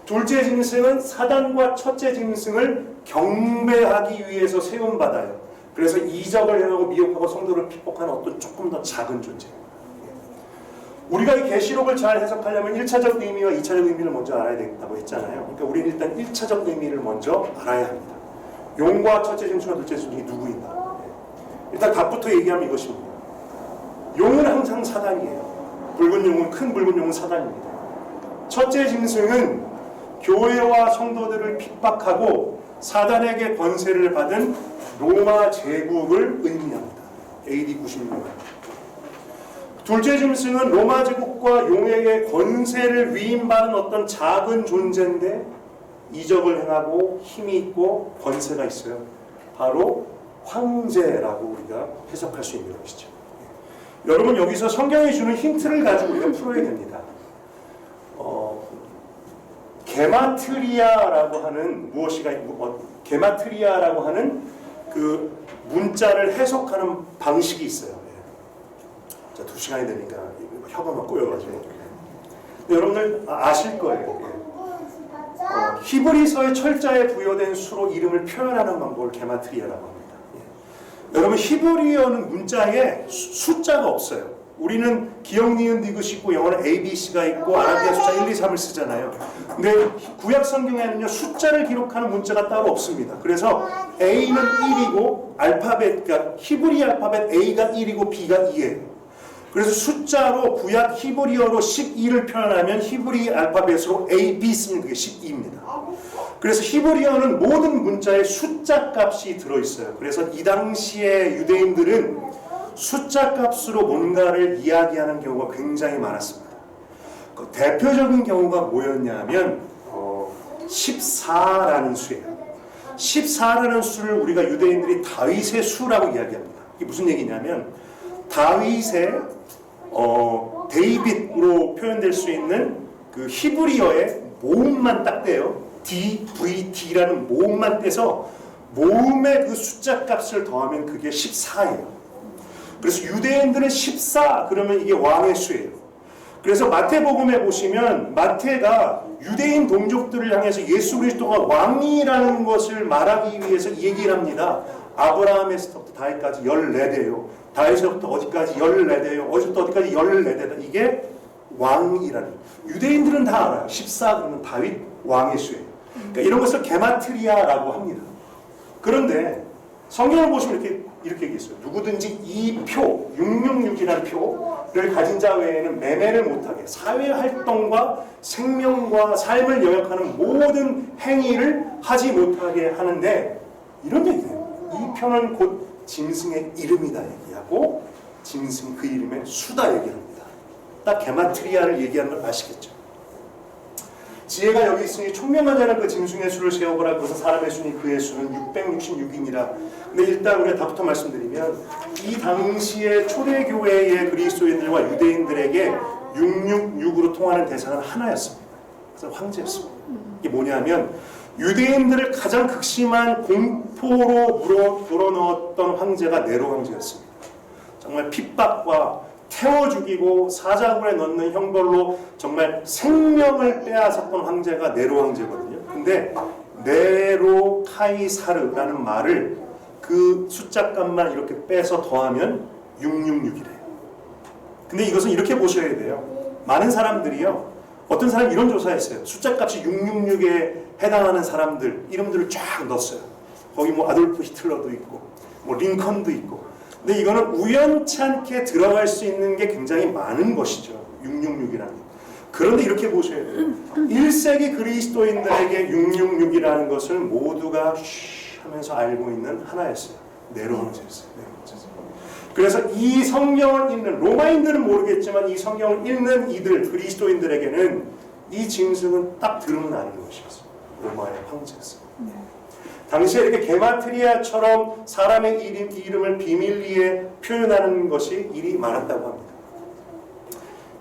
둘째 짐승은 사단과 첫째 짐승을 경배하기 위해서 세움받아요. 그래서 이적을 행하고 미혹하고 성도를 핍박하는 어떤 조금 더 작은 존재입니다. 우리가 이 계시록을 잘 해석하려면 1차적 의미와 2차적 의미를 먼저 알아야 된다고 했잖아요. 그러니까 우리는 일단 1차적 의미를 먼저 알아야 합니다. 용과 첫째 짐승과 둘째 짐승이 누구인가. 일단 답부터 얘기하면 이것입니다. 용은 항상 사단이에요. 붉은 용은, 큰 붉은 용은 사단입니다. 첫째 짐승은 교회와 성도들을 핍박하고 사단에게 권세를 받은 로마 제국을 의미합니다. AD 96년. 둘째 짐승은 로마 제국과 용에게 권세를 위임받은 어떤 작은 존재인데 이적을 행하고 힘이 있고 권세가 있어요. 바로 황제라고 우리가 해석할 수 있는 것이죠. 여러분, 여기서 성경이 주는 힌트를 가지고 우리가 풀어야 됩니다. 게마트리아라고 하는 게마트리아라고 하는 그 문자를 해석하는 방식이 있어요. 자, 2시간이 되니까 혀가 막 꼬여가지고. 여러분들 아실 거예요. 히브리서의 철자에 부여된 수로 이름을 표현하는 방법을 게마트리아라고 합니다. 여러분, 히브리어는 문자에 숫자가 없어요. 우리는 기역, 니은, 디귿이 있고 영어는 A, B, C가 있고 아라비아 숫자 1, 2, 3을 쓰잖아요. 근데 구약 성경에는요, 숫자를 기록하는 문자가 따로 없습니다. 그래서 A는 1이고 그러니까 히브리 알파벳 A가 1이고 B가 2예요. 그래서 숫자로 구약 히브리어로 12를 표현하면 히브리 알파벳으로 A, B 쓰면 그게 12입니다. 그래서 히브리어는 모든 문자에 숫자 값이 들어있어요. 그래서 이 당시에 유대인들은 숫자 값으로 뭔가를 이야기하는 경우가 굉장히 많았습니다. 그 대표적인 경우가 뭐였냐면 14라는 수예요. 14라는 수를 우리가 유대인들이 다윗의 수라고 이야기합니다. 이게 무슨 얘기냐면 다윗의 데이빗으로 표현될 수 있는 그 히브리어의 모음만 딱 떼요. DVD라는 모음만 떼서 모음의 그 숫자 값을 더하면 그게 14예요. 그래서 유대인들은 14 그러면 이게 왕의 수예요. 그래서 마태복음에 보시면 마태가 유대인 동족들을 향해서 예수 그리스도가 왕이라는 것을 말하기 위해서 얘기를 합니다. 아브라함에서부터 다윗까지 14대요. 다윗에서부터 어디까지 14대요. 어디서부터 어디까지 14대다. 이게 왕이라는. 유대인들은 다 알아요. 14 그러면 다윗 왕의 수예요. 그러니까 이런 것을 게마트리아라고 합니다. 그런데 성경을 보시면 이렇게 얘기했어요. 누구든지 이 표, 666이라는 표를 가진 자 외에는 매매를 못하게 사회활동과 생명과 삶을 영역하는 모든 행위를 하지 못하게 하는데 이런 얘기예요. 이 표는 곧 짐승의 이름이다 얘기하고 짐승 그 이름의 수다 얘기합니다. 딱 게마트리아를 얘기하는 걸 아시겠죠? 지혜가 여기 있으니 총명한 자는 그 짐승의 수를 세어보라. 그것은 사람의 수니 그의 수는 666이니라. 근데 일단 우리가 답부터 말씀드리면 이 당시에 초대교회의 그리스도인들과 유대인들에게 666으로 통하는 대상은 하나였습니다. 그래서 황제였습니다. 이게 뭐냐면 유대인들을 가장 극심한 공포로 불어넣었던 황제가 네로 황제였습니다. 정말 핍박과 태워 죽이고 사자굴에 넣는 형벌로 정말 생명을 빼앗았던 황제가 네로 황제거든요. 근데 네로 카이사르라는 말을 그 숫자값만 이렇게 빼서 더하면 666이래요. 근데 이것은 이렇게 보셔야 돼요. 많은 사람들이요, 어떤 사람이 이런 조사했어요. 숫자값이 666에 해당하는 사람들 이름들을 쫙 넣었어요. 거기 뭐 아돌프 히틀러도 있고 뭐 링컨도 있고. 근데 이거는 우연찮게 들어갈 수 있는 게 굉장히 많은 것이죠. 666이라는 게. 그런데 이렇게 보셔야 돼요. 1세기 그리스도인들에게 666이라는 것을 모두가 쉬 하면서 알고 있는 하나였어요. 네로 황제였어요. 그래서 이 성경을 읽는 로마인들은 모르겠지만 이 성경을 읽는 이들 그리스도인들에게는 이 짐승은 딱 들으면 아는 것이었어요. 로마의 황제였어요. 당시에 이렇게 게마트리아처럼 사람의 이름을 비밀리에 표현하는 것이 일이 많았다고 합니다.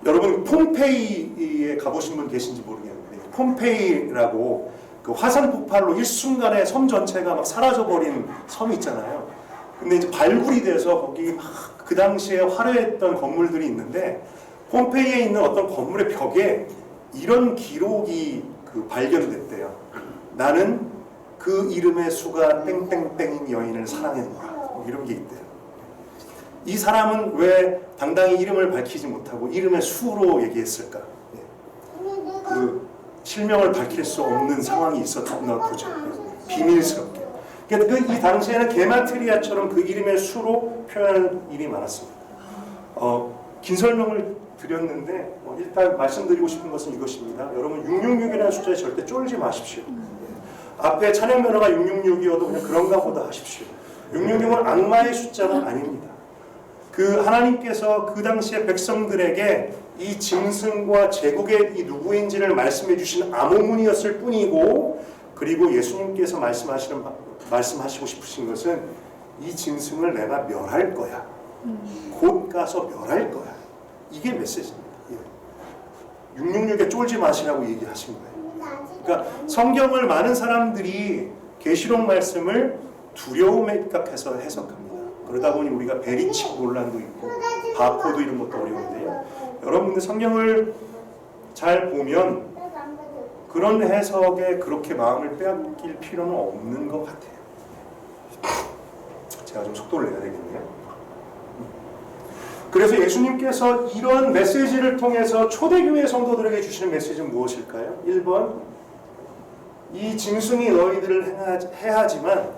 여러분 폼페이에 가보신 분 계신지 모르겠는데 폼페이라고 그 화산 폭발로 일순간에 섬 전체가 막 사라져버린 섬이 있잖아요. 근데 이제 발굴이 돼서 거기 막 그 당시에 화려했던 건물들이 있는데 폼페이에 있는 어떤 건물의 벽에 이런 기록이 발견됐대요. 나는 그 이름의 수가 땡땡땡인 여인을 사랑했노라. 이런 게 있대요. 이 사람은 왜 당당히 이름을 밝히지 못하고 이름의 수로 얘기했을까? 예. 그 실명을 밝힐 수 없는 상황이 있었나 보죠. 예. 비밀스럽게. 그러니까 이 당시에는 게마트리아처럼 그 이름의 수로 표현하는 일이 많았습니다. 긴 설명을 드렸는데 일단 말씀드리고 싶은 것은 이것입니다. 여러분 666이라는 숫자에 절대 쫄지 마십시오. 앞에 찬양 면허가 666이어도 그냥 그런가 보다 하십시오. 666은 악마의 숫자는 아닙니다. 그 하나님께서 그 당시에 백성들에게 이 짐승과 제국의 이 누구인지를 말씀해 주신 암호문이었을 뿐이고, 그리고 예수님께서 말씀하시고 싶으신 것은 이 짐승을 내가 멸할 거야. 곧 가서 멸할 거야. 이게 메시지입니다. 666에 쫄지 마시라고 얘기하신 거예요. 그러니까 성경을 많은 사람들이 계시록 말씀을 두려움에 입각해서 해석합니다. 그러다 보니 우리가 베리치 논란도 있고 바코드 이런 것도 어려운데요. 여러분들 성경을 잘 보면 그런 해석에 그렇게 마음을 빼앗길 필요는 없는 것 같아요. 제가 좀 속도를 내야 되겠네요. 그래서 예수님께서 이런 메시지를 통해서 초대교회 성도들에게 주시는 메시지는 무엇일까요? 1번, 이 짐승이 너희들을 해하지만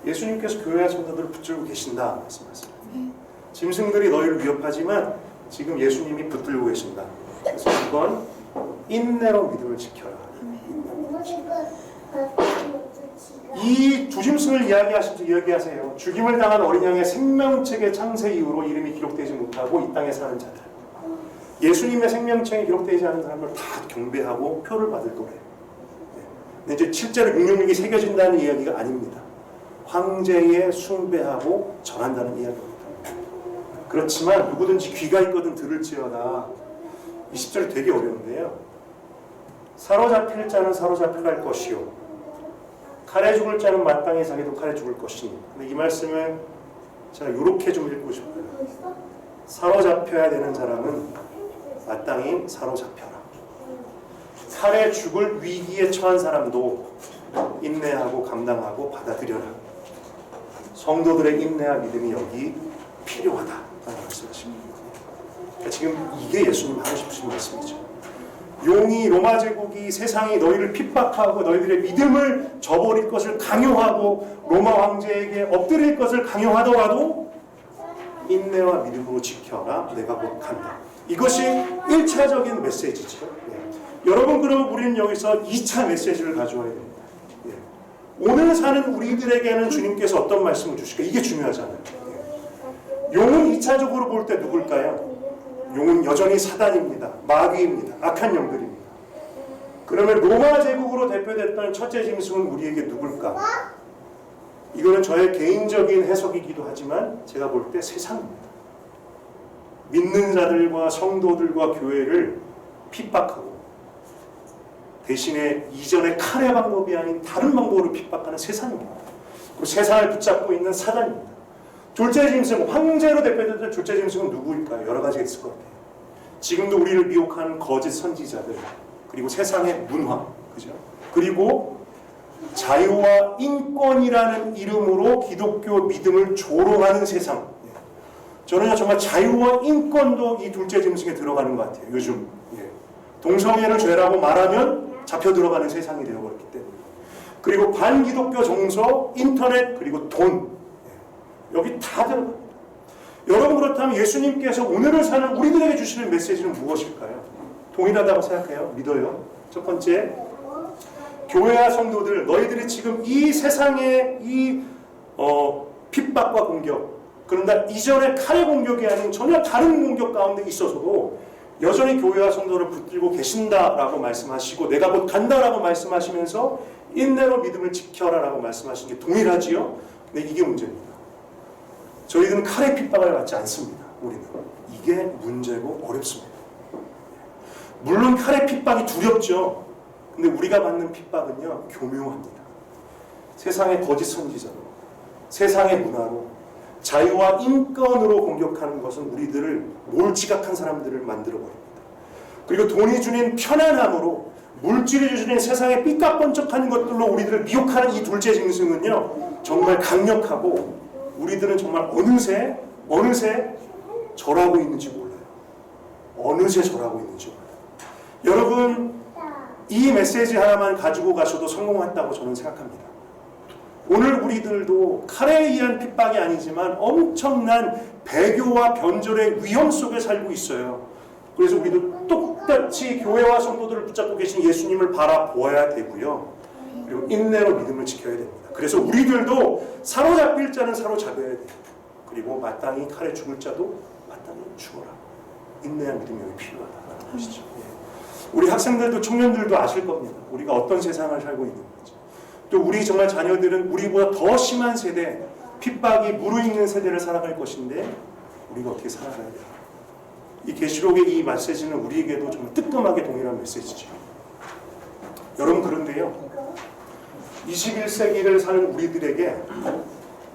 예수님께서 교회 성도들을 붙들고 계신다 말씀하세요. 짐승들이 너희를 위협하지만 지금 예수님이 붙들고 계신다. 그래서 2번, 인내로 믿음을 지켜라. 이 두 짐승을 이야기하세요. 죽임을 당한 어린 양의 생명책의 창세 이후로 이름이 기록되지 못하고 이 땅에 사는 자들, 예수님의 생명책에 기록되지 않은 사람을 다 경배하고 표를 받을 거래요. 근데 이제 실제로 666이 새겨진다는 이야기가 아닙니다. 황제에 숭배하고 전한다는 이야기입니다. 그렇지만 누구든지 귀가 있거든 들을지어다. 20절 되게 어려운데요. 사로잡힐 자는 사로잡혀갈 것이요, 칼에 죽을 자는 마땅히 자기도 칼에 죽을 것이니. 근데 이 말씀을 제가 이렇게 좀 읽고 싶어요. 사로잡혀야 되는 사람은 마땅히 사로잡혀라. 칼에 죽을 위기에 처한 사람도 인내하고 감당하고 받아들여라. 성도들의 인내와 믿음이 여기 필요하다라는 말씀하십니다. 그러니까 지금 이게 예수님 하고 싶으신 말씀이죠. 용이 로마 제국이 세상이 너희를 핍박하고 너희들의 믿음을 저버릴 것을 강요하고 로마 황제에게 엎드릴 것을 강요하더라도 인내와 믿음으로 지켜라. 내가 곧 간다. 이것이 1차적인 메시지죠. 여러분, 그럼 우리는 여기서 2차 메시지를 가져와야 됩니다. 오늘 사는 우리들에게는 주님께서 어떤 말씀을 주실까? 이게 중요하잖아요. 용은 2차적으로 볼 때 누굴까요? 용은 여전히 사단입니다. 마귀입니다. 악한 영들입니다. 그러면 로마 제국으로 대표됐던 첫째 짐승은 우리에게 누굴까? 이거는 저의 개인적인 해석이기도 하지만 제가 볼 때 세상입니다. 믿는 자들과 성도들과 교회를 핍박하고 대신에 이전의 칼의 방법이 아닌 다른 방법으로 핍박하는 세상입니다. 그리고 세상을 붙잡고 있는 사단입니다. 둘째 짐승, 황제로 대표됐던 둘째 짐승은 누구일까요? 여러 가지가 있을 것 같아요. 지금도 우리를 미혹하는 거짓 선지자들, 그리고 세상의 문화, 그죠? 그리고 자유와 인권이라는 이름으로 기독교 믿음을 조롱하는 세상. 저는 정말 자유와 인권도 이 둘째 짐승에 들어가는 것 같아요. 요즘 동성애를 죄라고 말하면 잡혀 들어가는 세상이 되어버렸기 때문에. 그리고 반기독교 정서, 인터넷, 그리고 돈, 여기 다 들어갑니다. 여러분, 그렇다면 예수님께서 오늘을 사는 우리들에게 주시는 메시지는 무엇일까요? 동일하다고 생각해요? 믿어요? 첫 번째, 교회와 성도들, 너희들이 지금 이 세상의 이 핍박과 공격, 그런가 이전의 칼의 공격이 아닌 전혀 다른 공격 가운데 있어서도 여전히 교회와 성도를 붙들고 계신다라고 말씀하시고, 내가 곧 간다라고 말씀하시면서 인내로 믿음을 지켜라라고 말씀하시는 게 동일하지요? 근데 이게 문제입니다. 저희들은 칼의 핍박을 받지 않습니다. 우리는. 이게 문제고 어렵습니다. 물론 칼의 핍박이 두렵죠. 근데 우리가 받는 핍박은요, 교묘합니다. 세상의 거짓 선지자로, 세상의 문화로, 자유와 인권으로 공격하는 것은 우리들을 몰지각한 사람들을 만들어버립니다. 그리고 돈이 주는 편안함으로, 물질이 주는 세상에 삐까번쩍하는 것들로 우리들을 미혹하는 이 둘째 짐승은요, 정말 강력하고 우리들은 정말 어느새 절하고 있는지 몰라요. 어느새 절하고 있는지 몰라요. 여러분, 이 메시지 하나만 가지고 가셔도 성공한다고 저는 생각합니다. 오늘 우리들도 칼에 의한 핍박이 아니지만 엄청난 배교와 변절의 위험 속에 살고 있어요. 그래서 우리도 똑같이 교회와 성도들을 붙잡고 계신 예수님을 바라보아야 되고요. 그리고 인내로 믿음을 지켜야 됩니다. 그래서 우리들도 사로잡힐 자는 사로잡아야 돼요. 그리고 마땅히 칼에 죽을 자도 마땅히 죽어라. 인내한 믿음이 여기 필요하다는 것이죠. 우리 학생들도 청년들도 아실 겁니다. 우리가 어떤 세상을 살고 있는 건지. 또 우리 정말 자녀들은 우리보다 더 심한 세대, 핍박이 무르익는 세대를 살아갈 것인데 우리가 어떻게 살아가야 돼요? 이 계시록의 이 메시지는 우리에게도 정말 뜨끔하게 동일한 메시지죠. 여러분, 그런데요, 21세기를 사는 우리들에게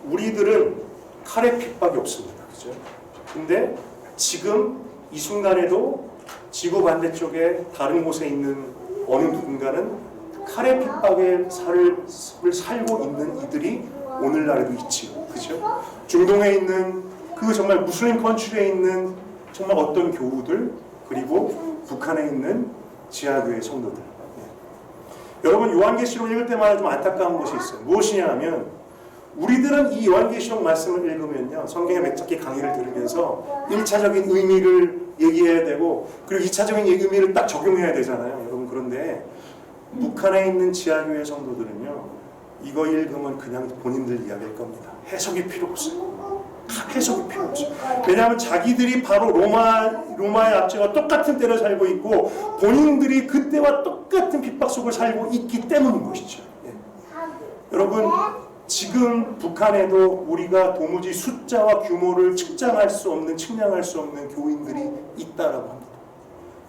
우리들은 칼의 핍박이 없습니다. 그죠? 근데 지금 이 순간에도 지구 반대쪽에 다른 곳에 있는 어느 누군가는 칼의 핍박의 삶을 살고 있는 이들이 오늘날에도 있지요. 그죠? 중동에 있는 그 정말 무슬림 컨트리에 있는 정말 어떤 교우들, 그리고 북한에 있는 지하교회 성도들. 여러분, 요한계시록 읽을 때마다 좀 안타까운 것이 있어요. 무엇이냐 하면 우리들은 이 요한계시록 말씀을 읽으면요, 성경의 몇 작기 강의를 들으면서 1차적인 의미를 얘기해야 되고 그리고 2차적인 의미를 딱 적용해야 되잖아요. 여러분, 그런데 북한에 있는 지하교회 성도들은요, 이거 읽으면 그냥 본인들 이야기할 겁니다. 해석이 필요 없어요. 해석이 필요 없어요. 왜냐하면 자기들이 바로 로마의 압제와 똑같은 때를 살고 있고 본인들이 그때와 똑같은 핍박 속을 살고 있기 때문인 것이죠. 예. 여러분, 지금 북한에도 우리가 도무지 숫자와 규모를 측량할 수 없는 교인들이 있다라고 합니다.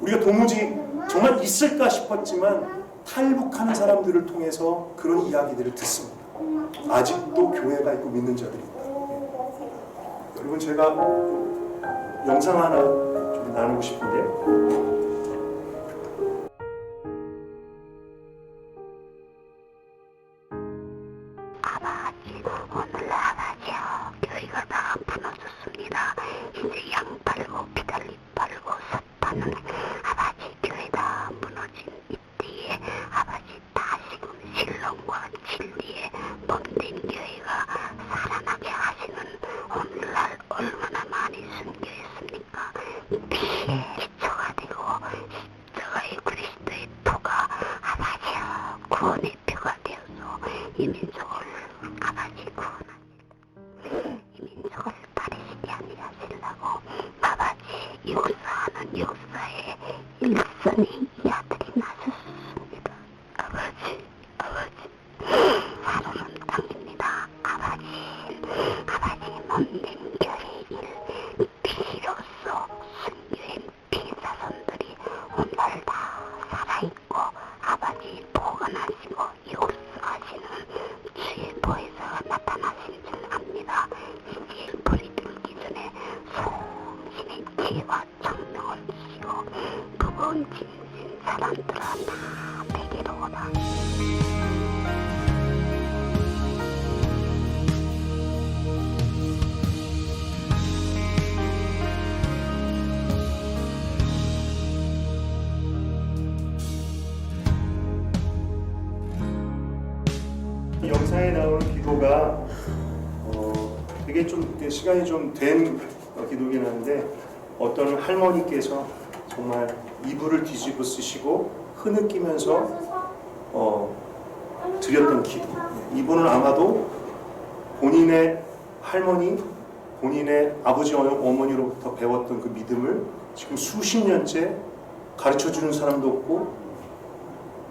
우리가 도무지 정말 있을까 싶었지만 탈북하는 사람들을 통해서 그런 이야기들을 듣습니다. 아직도 교회가 있고 믿는 자들이 있다. 여러분, 제가 영상 하나 좀 나누고 싶은데, 오늘 아버지요, 교회가 다 무너졌습니다. 이제 양 팔고 비달리 팔고 sap파는 아버지 교회 다 무너진 이때에 아버지 다시금 신론과 진리에 몸된 교회가 살아나게 하시는 오늘날 얼마나 많이 순교했습니까? 피에 기초가 되고 십자가의 그리스도의 토가 아버지요, 구원의 표가 되어서 이 민족을 아버지 구원하시고 이 민족을 버리시지 아니하시려고 아버지 역사하는 역사에 일선이 이 아들이 나셨습니다. 아버지 하루는 땅입니다. 아버지 몸된 교회일 피로써 순교인 피사선들이 오늘 다 살아있고 아버지 보관하시고 역사하시는 주의 보혜사가 나타나신 줄 압니다. 이제 불이 들기 전에 소신의 지혜와 청명을 주시고 무거운 짐진 사람들아 다 내게로 오라. 영상에 나오는 기도가 되게 좀 시간이 좀 된 기도긴 한데, 어떤 할머니께서 정말 이불을 뒤집어 쓰시고 흐느끼면서 드렸던 기도. 이분은 아마도 본인의 할머니, 본인의 아버지 어머니로부터 배웠던 그 믿음을 지금 수십 년째 가르쳐주는 사람도 없고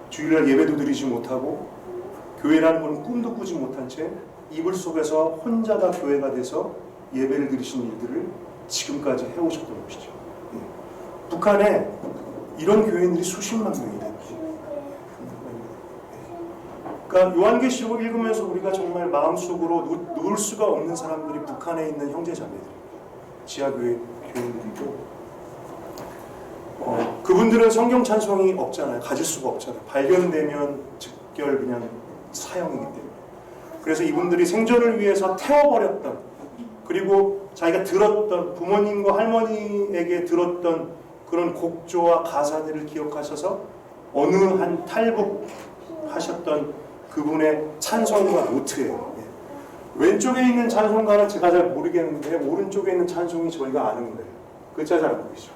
주일날 예배도 드리지 못하고 교회라는 건 꿈도 꾸지 못한 채 이불 속에서 혼자 다 교회가 돼서 예배를 드리신 일들을 지금까지 해오셨던 것이죠. 북한에 이런 교인들이 수십만 명이 됩니다. 그러니까 요한계시록을 읽으면서 우리가 정말 마음속으로 놓을 수가 없는 사람들이 북한에 있는 형제자매들, 지하교회 교인들이고, 그분들은 성경 찬송이 없잖아요. 가질 수가 없잖아요. 발견되면 즉결 그냥 사형이기 때문에. 그래서 이분들이 생존을 위해서 태워버렸던, 그리고 자기가 들었던 부모님과 할머니에게 들었던 그런 곡조와 가사들을 기억하셔서 어느 한 탈북하셨던 그분의 찬송과 노트예요. 예. 왼쪽에 있는 찬송가는 제가 잘 모르겠는데 오른쪽에 있는 찬송이 저희가 아는 거예요. 글자 잘 보이죠.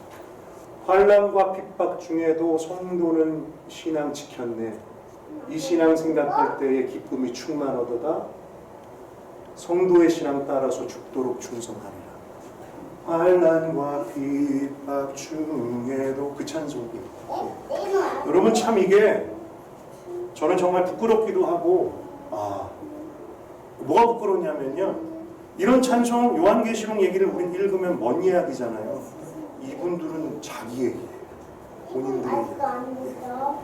환난과 핍박 중에도 성도는 신앙 지켰네. 이 신앙 생각할 때에 기쁨이 충만하도다. 성도의 신앙 따라서 죽도록 충성하리라. 환난과 핍박 중에도 그 찬송입니다. 여러분 참 이게 저는 정말 부끄럽기도 하고 뭐가 부끄럽냐면요. 이런 찬송 요한계시록 얘기를 우린 읽으면 먼 이야기잖아요. 이분들은 자기 얘기예요. 본인들의 얘기예요.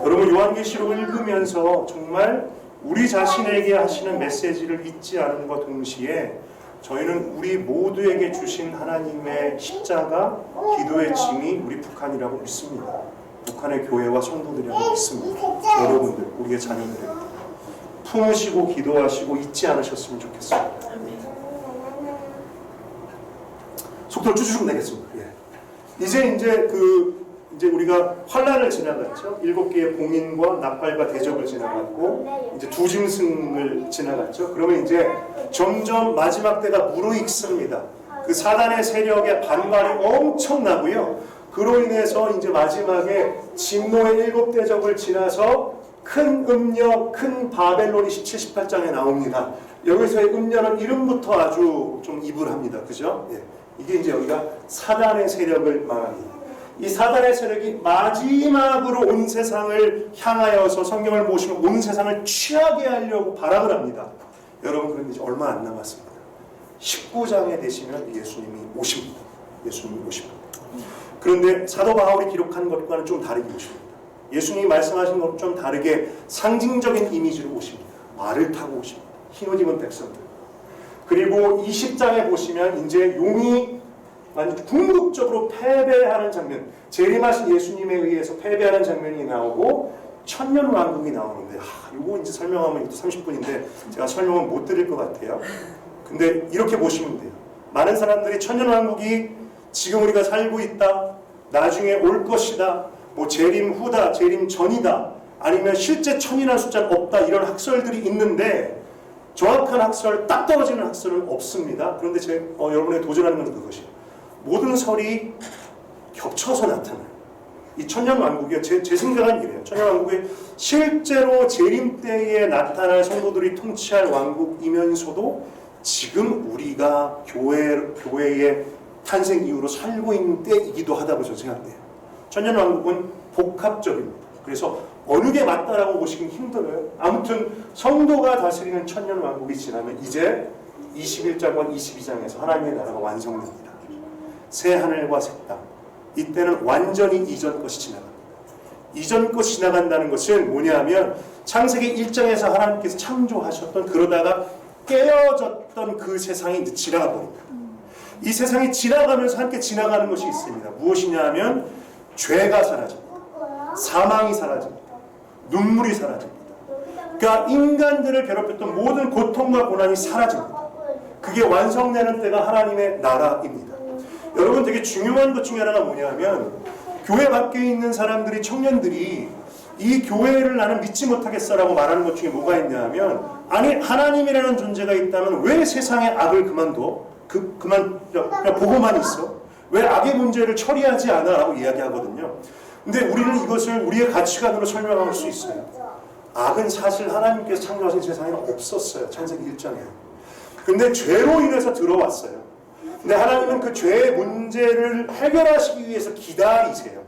여러분 요한계시록을 읽으면서 정말 우리 자신에게 하시는 메시지를 잊지 않음과 동시에 저희는 우리 모두에게 주신 하나님의 십자가, 기도의 짐이 우리 북한이라고 믿습니다. 북한의 교회와 성도들이라고 믿습니다. 여러분들, 우리의 자녀들에게 품으시고 기도하시고 잊지 않으셨으면 좋겠습니다. 속도를 쭉쭉 내겠습니다. 예. 이제 우리가 환란을 지나갔죠. 7개의 봉인과 나팔과 대접을 지나갔고 이제 두 짐승을 지나갔죠. 그러면 이제 점점 마지막 때가 무르익습니다. 그 사단의 세력의 반발이 엄청나고요. 그로 인해서 이제 마지막에 진노의 7대접을 지나서 큰 음녀, 큰 바벨론이 17, 18장에 나옵니다. 여기서의 음녀는 이름부터 아주 좀 이불합니다. 그죠? 예. 이게 이제 여기가 사단의 세력을 말합니다. 이 사단의 세력이 마지막으로 온 세상을 향하여서 성경을 보시면 온 세상을 취하게 하려고 발악을 합니다. 여러분 그런데 이제 얼마 안 남았습니다. 19장에 되시면 예수님이 오십니다. 예수님이 오십니다. 그런데 사도 바울이 기록한 것과는 좀 다르게 오십니다. 예수님이 말씀하신 것과 좀 다르게 상징적인 이미지로 오십니다. 말을 타고 오십니다. 흰 옷 입은 백성들. 그리고 20장에 보시면 이제 용이 궁극적으로 패배하는 장면, 재림하신 예수님에 의해서 패배하는 장면이 나오고 천년왕국이 나오는데 이거 이제 설명하면 30분인데 제가 설명은 못 드릴 것 같아요. 근데 이렇게 보시면 돼요. 많은 사람들이 천년왕국이 지금 우리가 살고 있다, 나중에 올 것이다, 뭐 재림 후다, 재림 전이다, 아니면 실제 천이라는 숫자는 없다, 이런 학설들이 있는데 정확한 학설, 딱 떨어지는 학설은 없습니다. 그런데 여러분의 도전하는 건 그것이에요. 모든 설이 겹쳐서 나타나요. 이 천년왕국이 제 생각은 이래요. 천년왕국이 실제로 재림 때에 나타날 성도들이 통치할 왕국이면서도 지금 우리가 교회의 탄생 이후로 살고 있는 때이기도 하다고 저는 생각해요. 천년왕국은 복합적입니다. 그래서 어느 게 맞다라고 보시긴 힘들어요. 아무튼 성도가 다스리는 천년왕국이 지나면 이제 21장과 22장에서 하나님의 나라가 완성됩니다. 새 하늘과 새 땅. 이때는 완전히 이전 것이 지나갑니다. 이전 것이 지나간다는 것은 뭐냐면 창세기 1장에서 하나님께서 창조하셨던 그러다가 깨어졌던 그 세상이 이제 지나가 버립니다. 이 세상이 지나가면서 함께 지나가는 것이 있습니다. 무엇이냐 하면 죄가 사라집니다. 사망이 사라집니다. 눈물이 사라집니다. 그러니까 인간들을 괴롭혔던 모든 고통과 고난이 사라집니다. 그게 완성되는 때가 하나님의 나라입니다. 여러분 되게 중요한 것 중에 하나가 뭐냐면 교회 밖에 있는 사람들이, 청년들이 이 교회를 나는 믿지 못하겠어라고 말하는 것 중에 뭐가 있냐면, 아니 하나님이라는 존재가 있다면 왜 세상의 악을 그만둬? 그냥 보고만 있어? 왜 악의 문제를 처리하지 않아? 라고 이야기하거든요. 근데 우리는 이것을 우리의 가치관으로 설명할 수 있어요. 악은 사실 하나님께서 창조하신 세상에는 없었어요. 창세기 1장에. 근데 죄로 인해서 들어왔어요. 근데 하나님은 그 죄의 문제를 해결하시기 위해서 기다리세요.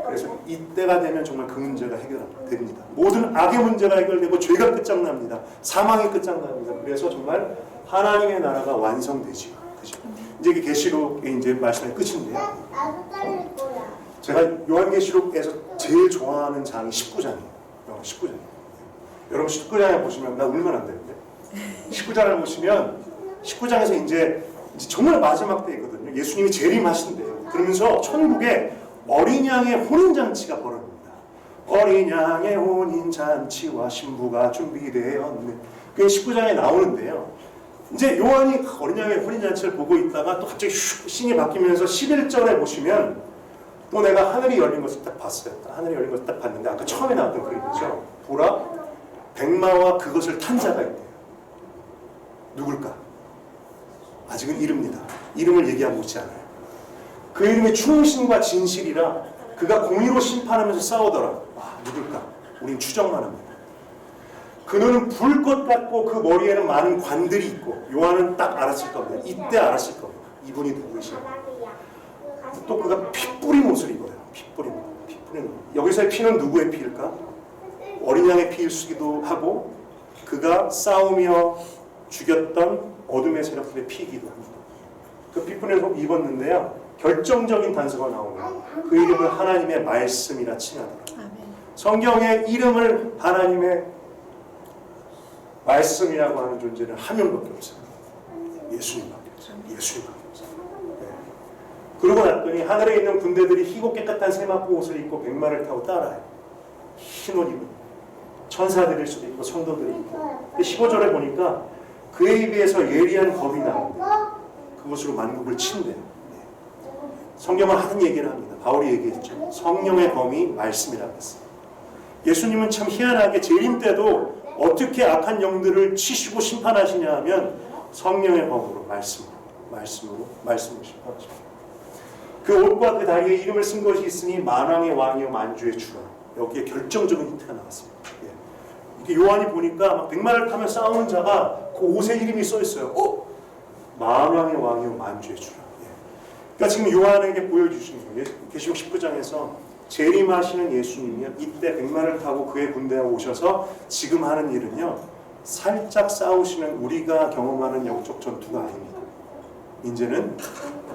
그래서 이때가 되면 정말 그 문제가 해결됩니다. 모든 악의 문제가 해결되고 죄가 끝장납니다. 사망이 끝장납니다. 그래서 정말 하나님의 나라가 완성되죠. 그죠? 이제 이게 계시록의 이제 말씀의 끝인데요. 제가 요한계시록에서 제일 좋아하는 장이 19장이에요. 19장이에요. 여러분 19장에 보시면 나 울면 안 되는데 19장을 보시면 19장에서 이제 정말 마지막 때이거든요. 예수님이 재림하신대요. 그러면서 천국에 어린 양의 혼인잔치가 벌어집니다. 어린 양의 혼인잔치와 신부가 준비되었네. 그게 19장에 나오는데요. 이제 요한이 어린 양의 혼인잔치를 보고 있다가 또 갑자기 씬이 바뀌면서 11절에 보시면 또 내가 하늘이 열린 것을 딱 봤어요. 하늘이 열린 것을 딱 봤는데 아까 처음에 나왔던 그림이죠. 보라, 백마와 그것을 탄 자가 있대요. 누굴까? 아직은 이릅니다. 이름을 얘기하고 있지 않아요. 그 이름이 충신과 진실이라 그가 공의로 심판하면서 싸우더라. 와, 누굴까? 우린 추정만 합니다. 그는 불꽃 같고 그 머리에는 많은 관들이 있고 요한은 딱 알았을 겁니다. 이때 알았을 겁니다. 이분이 누구이신가. 또 그가 피 뿌린 옷을 입어요. 피 뿌린 옷. 여기서의 피는 누구의 피일까? 어린 양의 피일 수기도 하고 그가 싸우며 죽였던 어둠의 세력들의 피이기도 합니다. 그 피 뿌린 옷을 입었는데요. 결정적인 단서가 나오네요. 그 이름을 하나님의 말씀이라 칭하더라. 성경의 이름을 하나님의 말씀이라고 하는 존재는 한 명밖에 없어요. 예수님밖에 없어요. 예수님밖에 없어요. 네. 그러고 났더니 하늘에 있는 군대들이 희고 깨끗한 세마포 옷을 입고 백마를 타고 따라요. 흰 옷 입은 천사들일 수도 있고 성도들이 있고. 15절에 보니까 그의 입에서 예리한 검이 나옵니다. 그것으로 만국을 친대요. 네. 성경은 하는 얘기를 합니다. 바울이 얘기했죠. 성령의 검이 말씀이라고 했어요. 예수님은 참 희한하게 재림 때도 어떻게 악한 영들을 치시고 심판하시냐 하면 성령의 검으로 말씀으로 심판하십니다. 그 옷과 그 다리에 이름을 쓴 것이 있으니 만왕의 왕이요 만주의 주라. 여기에 결정적인 힌트가 나왔습니다. 예. 이렇게 요한이 보니까 백마를 타며 싸우는 자가 그 옷에 이름이 써 있어요. 만왕의 왕이요 만주의 주라. 예. 그러니까 지금 요한에게 보여주시는 거예요. 계시록 19장에서 재림하시는 예수님이요 이때 백마를 타고 그의 군대에 오셔서 지금 하는 일은요 살짝 싸우시는 우리가 경험하는 영적 전투가 아닙니다. 이제는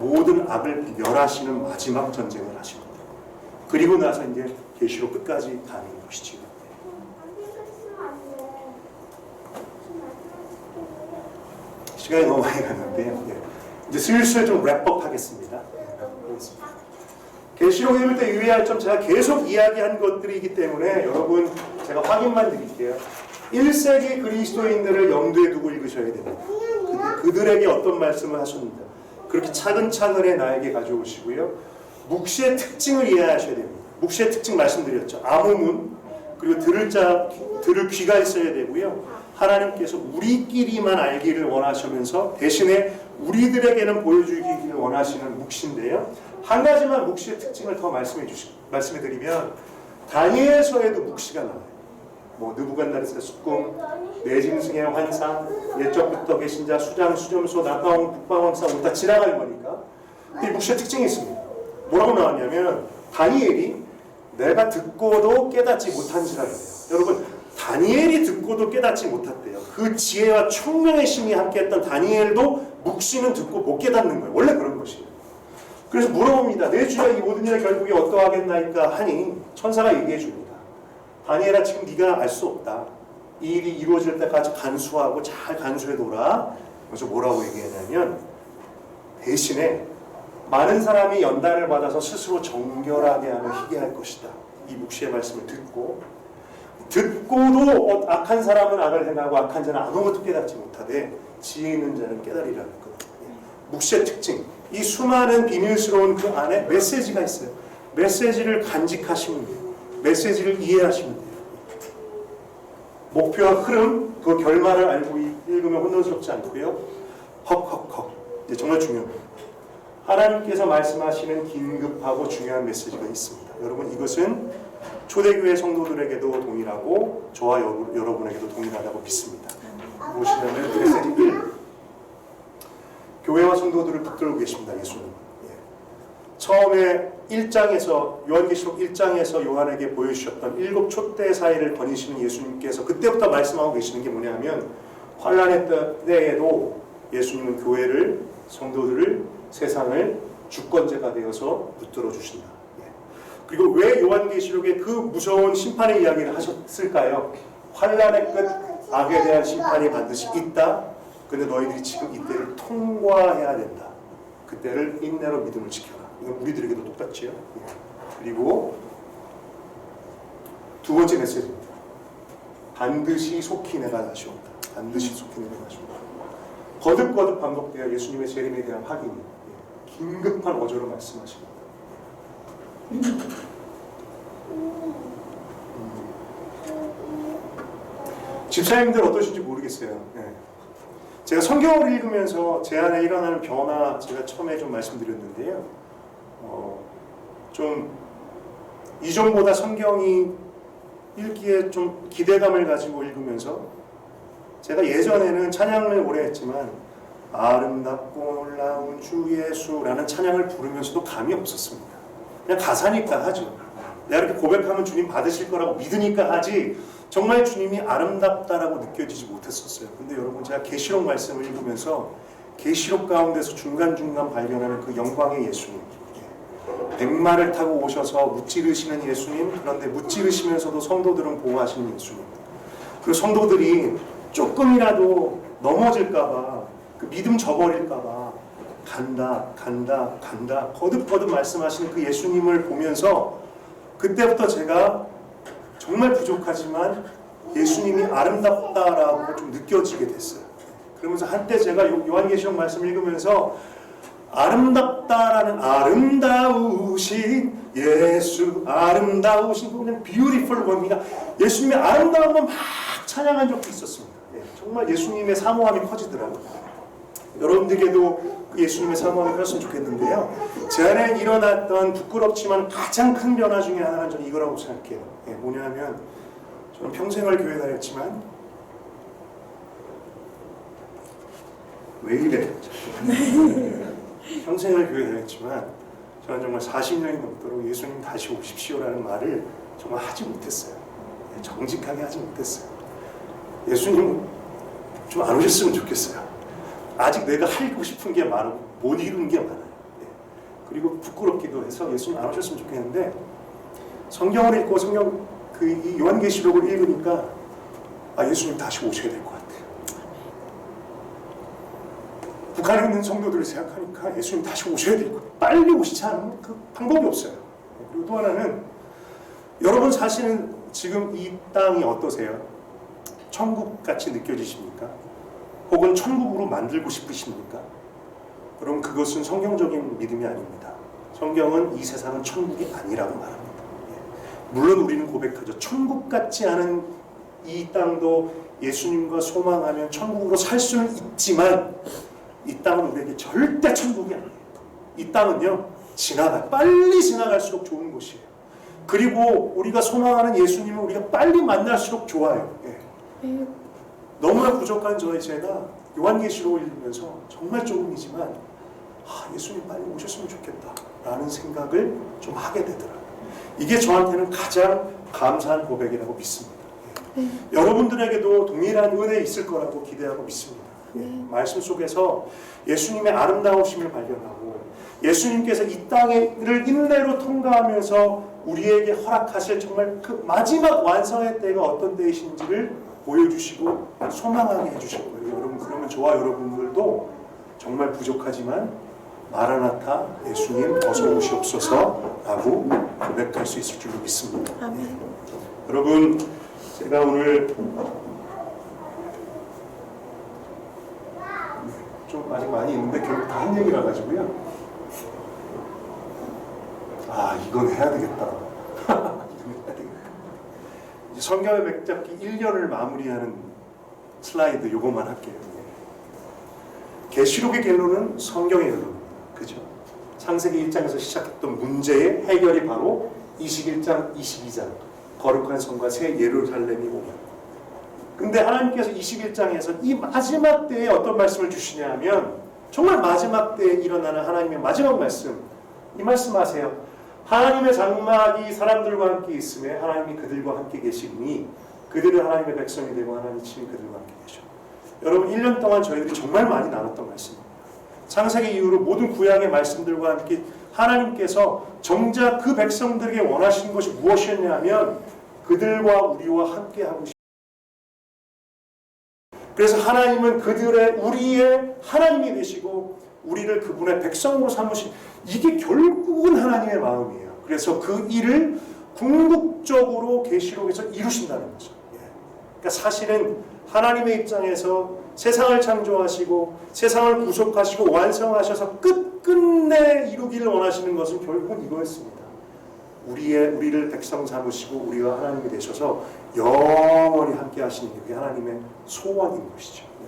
모든 악을 멸하시는 마지막 전쟁을 하신 겁니다. 그리고 나서 이제 계시록 끝까지 가는 것이죠. 시간이 너무 많이 갔는데요. 이제 슬슬 좀 랩업 하겠습니다. 계시록 읽을 때 유의할 점 제가 계속 이야기한 것들이기 때문에 여러분 제가 확인만 드릴게요. 1세기 그리스도인들을 염두에 두고 읽으셔야 됩니다. 그들에게 어떤 말씀을 하셨는가. 그렇게 차근차근히 나에게 가져오시고요. 묵시의 특징을 이해하셔야 됩니다. 묵시의 특징 말씀드렸죠. 암호문 그리고 들을 귀가 있어야 되고요. 하나님께서 우리끼리만 알기를 원하시면서 대신에 우리들에게는 보여주기를 원하시는 묵시인데요. 한 가지만 묵시의 특징을 더 말씀해드리면 다니엘서에도 묵시가 나와요. 뭐 느부갓네살의 숙궁, 내짐승의 환상, 옛적부터 계신 자, 수장, 수점소, 낙가왕, 북방왕 싸움 다 지나갈 거니까 이 묵시의 특징이 있습니다. 뭐라고 나왔냐면 다니엘이 내가 듣고도 깨닫지 못한지라 그래요. 여러분 다니엘이 듣고도 깨닫지 못했대요. 그 지혜와 총명의 신이 함께했던 다니엘도 묵시는 듣고 못 깨닫는 거예요. 원래 그런 것이에요. 그래서 물어봅니다. 내 주야 이 모든 일의 결국이 어떠하겠나이까 하니 천사가 얘기해 줍니다. 다니엘아 지금 네가 알 수 없다. 이 일이 이루어질 때까지 간수하고 잘 간수해둬라. 그래서 뭐라고 얘기하냐면 대신에 많은 사람이 연단을 받아서 스스로 정결하게 하며 희귀할 것이다. 이 묵시의 말씀을 듣고도 악한 사람은 악을 행하고 악한 자는 아무것도 깨닫지 못하되 지혜 있는 자는 깨달으리라 했거든요. 묵시의 특징. 이 수많은 비밀스러운 그 안에 메시지가 있어요. 메시지를 간직하시면 돼요. 메시지를 이해하시면 돼요. 목표와 흐름, 그 결말을 알고 읽으면 혼돈스럽지 않고요. 헉헉헉. 이제 정말 중요합니다. 하나님께서 말씀하시는 긴급하고 중요한 메시지가 있습니다. 여러분 이것은 초대교회 성도들에게도 동일하고 저와 여러분에게도 동일하다고 믿습니다. 무엇이냐면 메시지 1. 교회와 성도들을 붙들고 계십니다. 예수님. 처음에 1장에서 요한계시록 1장에서 요한에게 보여주셨던 7 촛대 사이를 거니시는 예수님께서 그때부터 말씀하고 계시는 게 뭐냐면 환란의 때에도 예수님은 교회를 성도들을 세상을 주권자가 되어서 붙들어 주신다. 그리고 왜 요한계시록에 그 무서운 심판의 이야기를 하셨을까요? 환란의 끝 악에 대한 심판이 반드시 있다. 근데 너희들이 지금 이때를 통과해야 된다. 그때를 인내로 믿음을 지켜라. 이건 우리들에게도 똑같지요. 그리고 두 번째 메시지입니다. 반드시 속히 내가 다시 온다. 반드시 속히 내가 다시 온다. 거듭거듭 반복되어 예수님의 재림에 대한 확인이 긴급한 어조로 말씀하십니다. 집사님들 어떠신지 모르겠어요. 제가 성경을 읽으면서 제 안에 일어나는 변화, 제가 처음에 좀 말씀드렸는데요. 좀 이전보다 성경이 읽기에 좀 기대감을 가지고 읽으면서, 제가 예전에는 찬양을 오래 했지만 아름답고 놀라운 주 예수라는 찬양을 부르면서도 감이 없었습니다. 그냥 가사니까 하죠. 내가 이렇게 고백하면 주님 받으실 거라고 믿으니까 하지 정말 주님이 아름답다라고 느껴지지 못했었어요. 근데 여러분, 제가 계시록 말씀을 읽으면서 계시록 가운데서 중간중간 발견하는 그 영광의 예수님, 백마를 타고 오셔서 무찌르시는 예수님, 그런데 무찌르시면서도 성도들은 보호하시는 예수님, 그 성도들이 조금이라도 넘어질까봐, 그 믿음 저버릴까봐 간다 거듭거듭 말씀하시는 그 예수님을 보면서 그때부터 제가 정말 부족하지만 예수님이 아름답다라고 좀 느껴지게 됐어요. 그러면서 한때 제가 요한계시록 말씀 읽으면서 아름답다라는, 아름다우신 예수, 아름다우신, 그냥 beautiful one이다, 예수님의 아름다움만 막 찬양한 적도 있었습니다. 정말 예수님의 사모함이 커지더라고요. 여러분들에게도 그 예수님의 사모함이 컸으면 좋겠는데요. 제 안에 일어났던 부끄럽지만 가장 큰 변화 중에 하나는 저는 이거라고 생각해요. 뭐냐면, 저는 평생을 교회 다녔지만, 왜 이래? 평생을 교회 다녔지만 저는 정말 40년이 넘도록 예수님 다시 오십시오라는 말을 정말 하지 못했어요. 정직하게 하지 못했어요. 예수님 좀 안 오셨으면 좋겠어요. 아직 내가 하고 싶은 게 많고 못 이룬 게 많아요. 그리고 부끄럽기도 해서 예수님 안 오셨으면 좋겠는데, 성경을 읽고 이 요한계시록을 읽으니까 예수님 다시 오셔야 될 것 같아요. 북한에 있는 성도들을 생각하니까 예수님 다시 오셔야 될 것 같아요. 빨리 오시지 않으면 그 방법이 없어요. 그리고 또 하나는, 여러분 사실은 지금 이 땅이 어떠세요? 천국같이 느껴지십니까? 혹은 천국으로 만들고 싶으십니까? 그럼 그것은 성경적인 믿음이 아닙니다. 성경은 이 세상은 천국이 아니라고 말합니다. 물론 우리는 고백하죠. 천국 같지 않은 이 땅도 예수님과 소망하면 천국으로 살 수는 있지만, 이 땅은 우리에게 절대 천국이 아니에요. 이 땅은요, 빨리 지나갈수록 좋은 곳이에요. 그리고 우리가 소망하는 예수님은 우리가 빨리 만날수록 좋아요. 너무나 부족한 제가 요한계시록을 읽으면서 정말 조금이지만 예수님 빨리 오셨으면 좋겠다라는 생각을 좀 하게 되더라고요. 이게 저한테는 가장 감사한 고백이라고 믿습니다. 여러분들에게도 동일한 은혜 있을 거라고 기대하고 믿습니다. 말씀 속에서 예수님의 아름다우심을 발견하고, 예수님께서 이 땅을 인내로 통과하면서 우리에게 허락하실 정말 그 마지막 완성의 때가 어떤 때이신지를 보여주시고 소망하게 해주실 거예요. 여러분, 그러면 저와 여러분들도 정말 부족하지만 마라나타, 예수님 어서 오시옵소서 라고 고백할 수 있을 줄로 믿습니다. 여러분, 제가 오늘 좀 아직 많이 있는데 결국 다 한 얘기라 가지고요. 이건 해야 되겠다. 이제 성경의 맥잡기 1년을 마무리하는 슬라이드 요것만 할게요. 계시록의 결론은 성경의 결론입니다. 그죠? 창세기 1장에서 시작했던 문제의 해결이 바로 21장, 22장 거룩한 성과 새 예루살렘이 오면. 근데 하나님께서 21장에서 이 마지막 때에 어떤 말씀을 주시냐 하면, 정말 마지막 때에 일어나는 하나님의 마지막 말씀, 이 말씀하세요. 하나님의 장막이 사람들과 함께 있음에 하나님이 그들과 함께 계시니 그들은 하나님의 백성이 되고 하나님의 친히 그들과 함께 계셔. 여러분, 1년 동안 저희들이 정말 많이 나눴던 말씀입니다. 창세기 이후로 모든 구약의 말씀들과 함께 하나님께서 정작 그 백성들에게 원하시는 것이 무엇이었냐 하면 그들과 우리와 함께 하고 싶습니다. 그래서 하나님은 우리의 하나님이 되시고 우리를 그분의 백성으로 삼으신, 이게 결국은 하나님의 마음이에요. 그래서 그 일을 궁극적으로 계시록에서 이루신다는 거죠. 그러니까 사실은 하나님의 입장에서 세상을 창조하시고 세상을 구속하시고 완성하셔서 끝끝내 이루기를 원하시는 것은 결국은 이거였습니다. 우리를 백성 삼으시고 우리가 하나님이 되셔서 영원히 함께 하시는 게 그게 하나님의 소원인 것이죠. 네.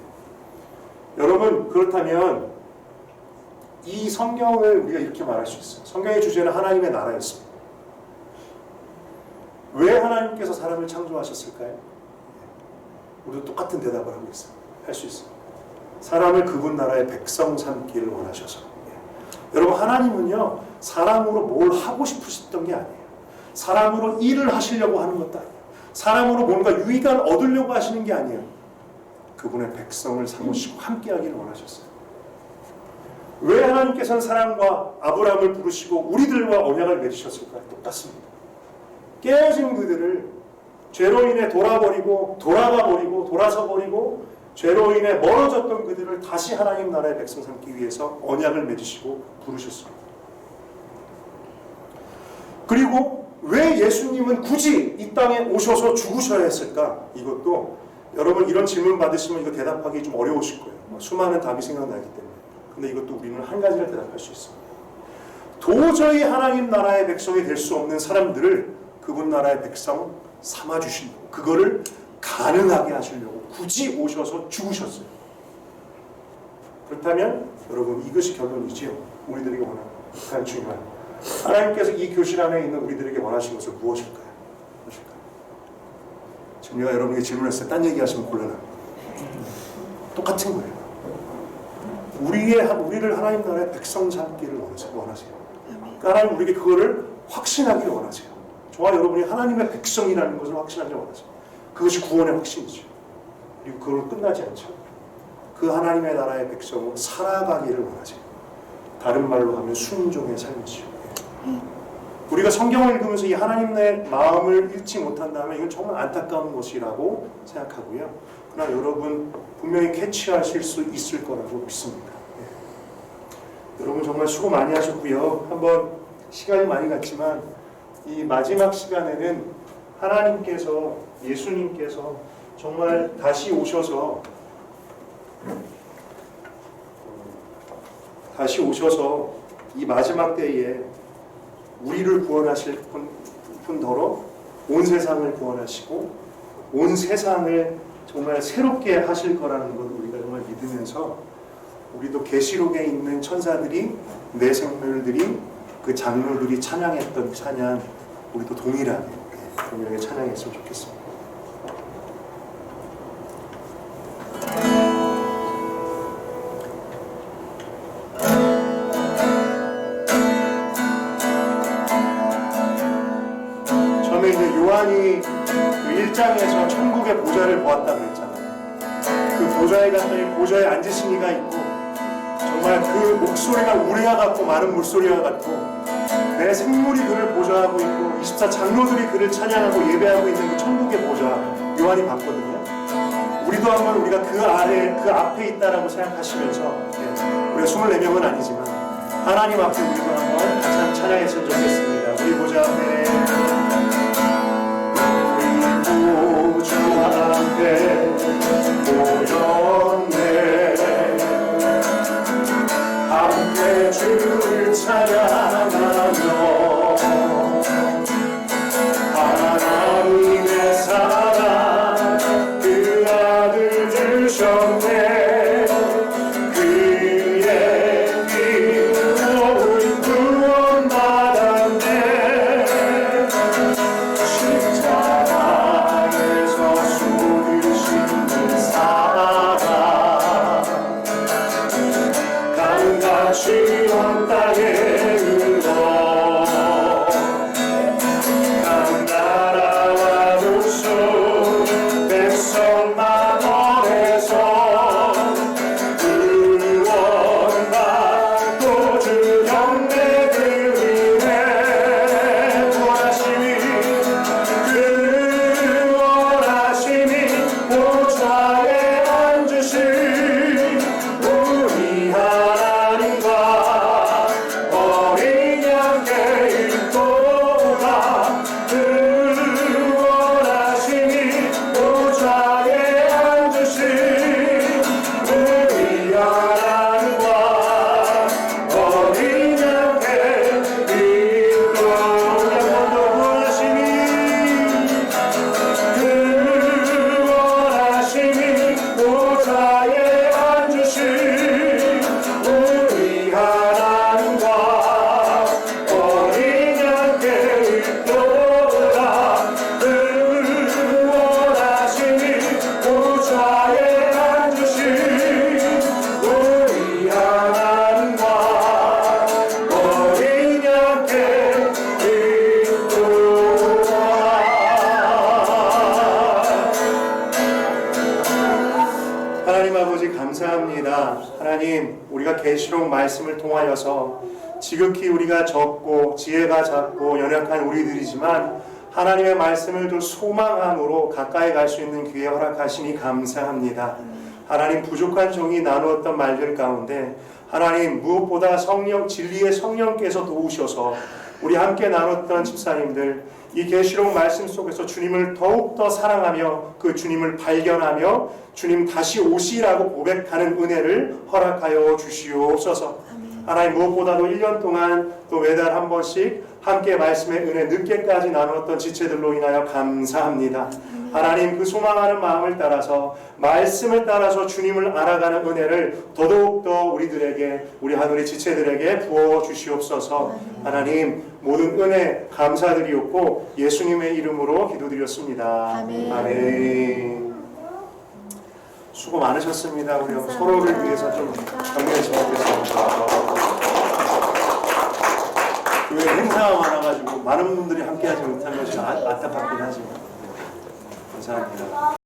여러분, 그렇다면 이 성경을 우리가 이렇게 말할 수 있어요. 성경의 주제는 하나님의 나라였습니다. 왜 하나님께서 사람을 창조하셨을까요? 우리도 똑같은 대답을 하고 있어요. 할 수 있어요. 사람을 그분 나라의 백성 삼기를 원하셔서. 여러분, 하나님은요 사람으로 뭘 하고 싶으셨던 게 아니에요. 사람으로 일을 하시려고 하는 것도 아니에요. 사람으로 뭔가 유익을 얻으려고 하시는 게 아니에요. 그분의 백성을 삼으시고 함께하기를 원하셨어요. 왜 하나님께서는 사람과 아브라함을 부르시고 우리들과 언약을 맺으셨을까요? 똑같습니다. 깨어진 그들을 죄로 인해 돌아가버리고 돌아서버리고 죄로 인해 멀어졌던 그들을 다시 하나님 나라의 백성 삼기 위해서 언약을 맺으시고 부르셨습니다. 그리고 왜 예수님은 굳이 이 땅에 오셔서 죽으셔야 했을까? 이것도 여러분 이런 질문 받으시면 이거 대답하기 좀 어려우실 거예요. 수많은 답이 생각나기 때문에. 근데 이것도 우리는 한 가지를 대답할 수 있습니다. 도저히 하나님 나라의 백성이 될 수 없는 사람들을 그분 나라의 백성 삼아주시려고, 그거를 가능하게 하시려고 굳이 오셔서 죽으셨어요. 그렇다면 여러분 이것이 결론이지요. 우리들에게 원하는 가장 중요한 하나님께서 이 교실 안에 있는 우리들에게 원하신 것은 무엇일까요? 지금 내가 여러분에게 질문했을 때 딴 얘기하시면 곤란합니다. 똑같은 거예요. 우리를 하나님 나라의 백성 삼기를 원하세요. 하나님 우리에게 그거를 확신하기를 원하세요. 저와 여러분이 하나님의 백성이라는 것을 확신하기를 원하세요. 그것이 구원의 확신이죠. 그리고 그걸로 끝나지 않죠. 그 하나님의 나라의 백성으로 살아가기를 원하세요. 다른 말로 하면 순종의 삶이죠. 우리가 성경을 읽으면서 이 하나님의 마음을 잃지 못한다면 이건 정말 안타까운 것이라고 생각하고요. 그러나 여러분 분명히 캐치하실 수 있을 거라고 믿습니다. 여러분 정말 수고 많이 하셨고요. 한번 시간이 많이 갔지만 이 마지막 시간에는 하나님께서, 예수님께서 정말 다시 오셔서 이 마지막 때에 우리를 구원하실 뿐더러 온 세상을 구원하시고 온 세상을 정말 새롭게 하실 거라는 것 우리가 정말 믿으면서 우리도 계시록에 있는 천사들이, 내 생물들이, 그 장로들이 찬양했던 찬양 우리도 동일하게 찬양했으면 좋겠습니다. 처음에 이제 요한이 그 1장에서 천국의 보좌를 보았다고 했잖아요. 그 보좌에 갔더니 보좌에 앉으신 이가 있고 정말 그 목소리가 우리와 같고 많은 물소리와 같고 내 생물이 그를 보좌하고 있고 24 장로들이 그를 찬양하고 예배하고 있는 그 천국의 보좌 요한이 봤거든요. 우리도 한번 우리가 그 앞에 있다라고 생각하시면서 우리가 24명은 아니지만 하나님 앞에 우리도 한번 같이 찬양했으면 좋겠습니다. 우리 보좌 앞에 우리 보좌 앞에 모였네 함께 주를 찬양하며 하나님의 사랑 그 아들 주셨네 그의 피로 구원 받았네 기도합니다. 하나님, 우리가 계시록 말씀을 통하여서 지극히 우리가 적고 지혜가 작고 연약한 우리들이지만 하나님의 말씀을 더 소망함으로 가까이 갈 수 있는 기회 허락하시니 감사합니다. 하나님, 부족한 종이 나누었던 말들 가운데 하나님, 무엇보다 성령, 진리의 성령께서 도우셔서 우리 함께 나눴던 집사님들, 이 계시록 말씀 속에서 주님을 더욱더 사랑하며 그 주님을 발견하며 주님 다시 오시라고 고백하는 은혜를 허락하여 주시옵소서. 하나님, 무엇보다도 1년 동안 또 매달 한 번씩 함께 말씀의 은혜 늦게까지 나누었던 지체들로 인하여 감사합니다. 하나님, 그 소망하는 마음을 따라서 말씀을 따라서 주님을 알아가는 은혜를 더더욱더 우리들에게, 우리 하늘의 지체들에게 부어 주시옵소서. 하나님, 모든 은혜 감사드리옵고 예수님의 이름으로 기도드렸습니다. 아멘. 수고 많으셨습니다. 우리 서로를 위해서 좀 격려해 주시겠습니다. 교회 행사가 많아가지고 많은 분들이 함께하지 못한 것이 안타깝긴 하지만 감사합니다.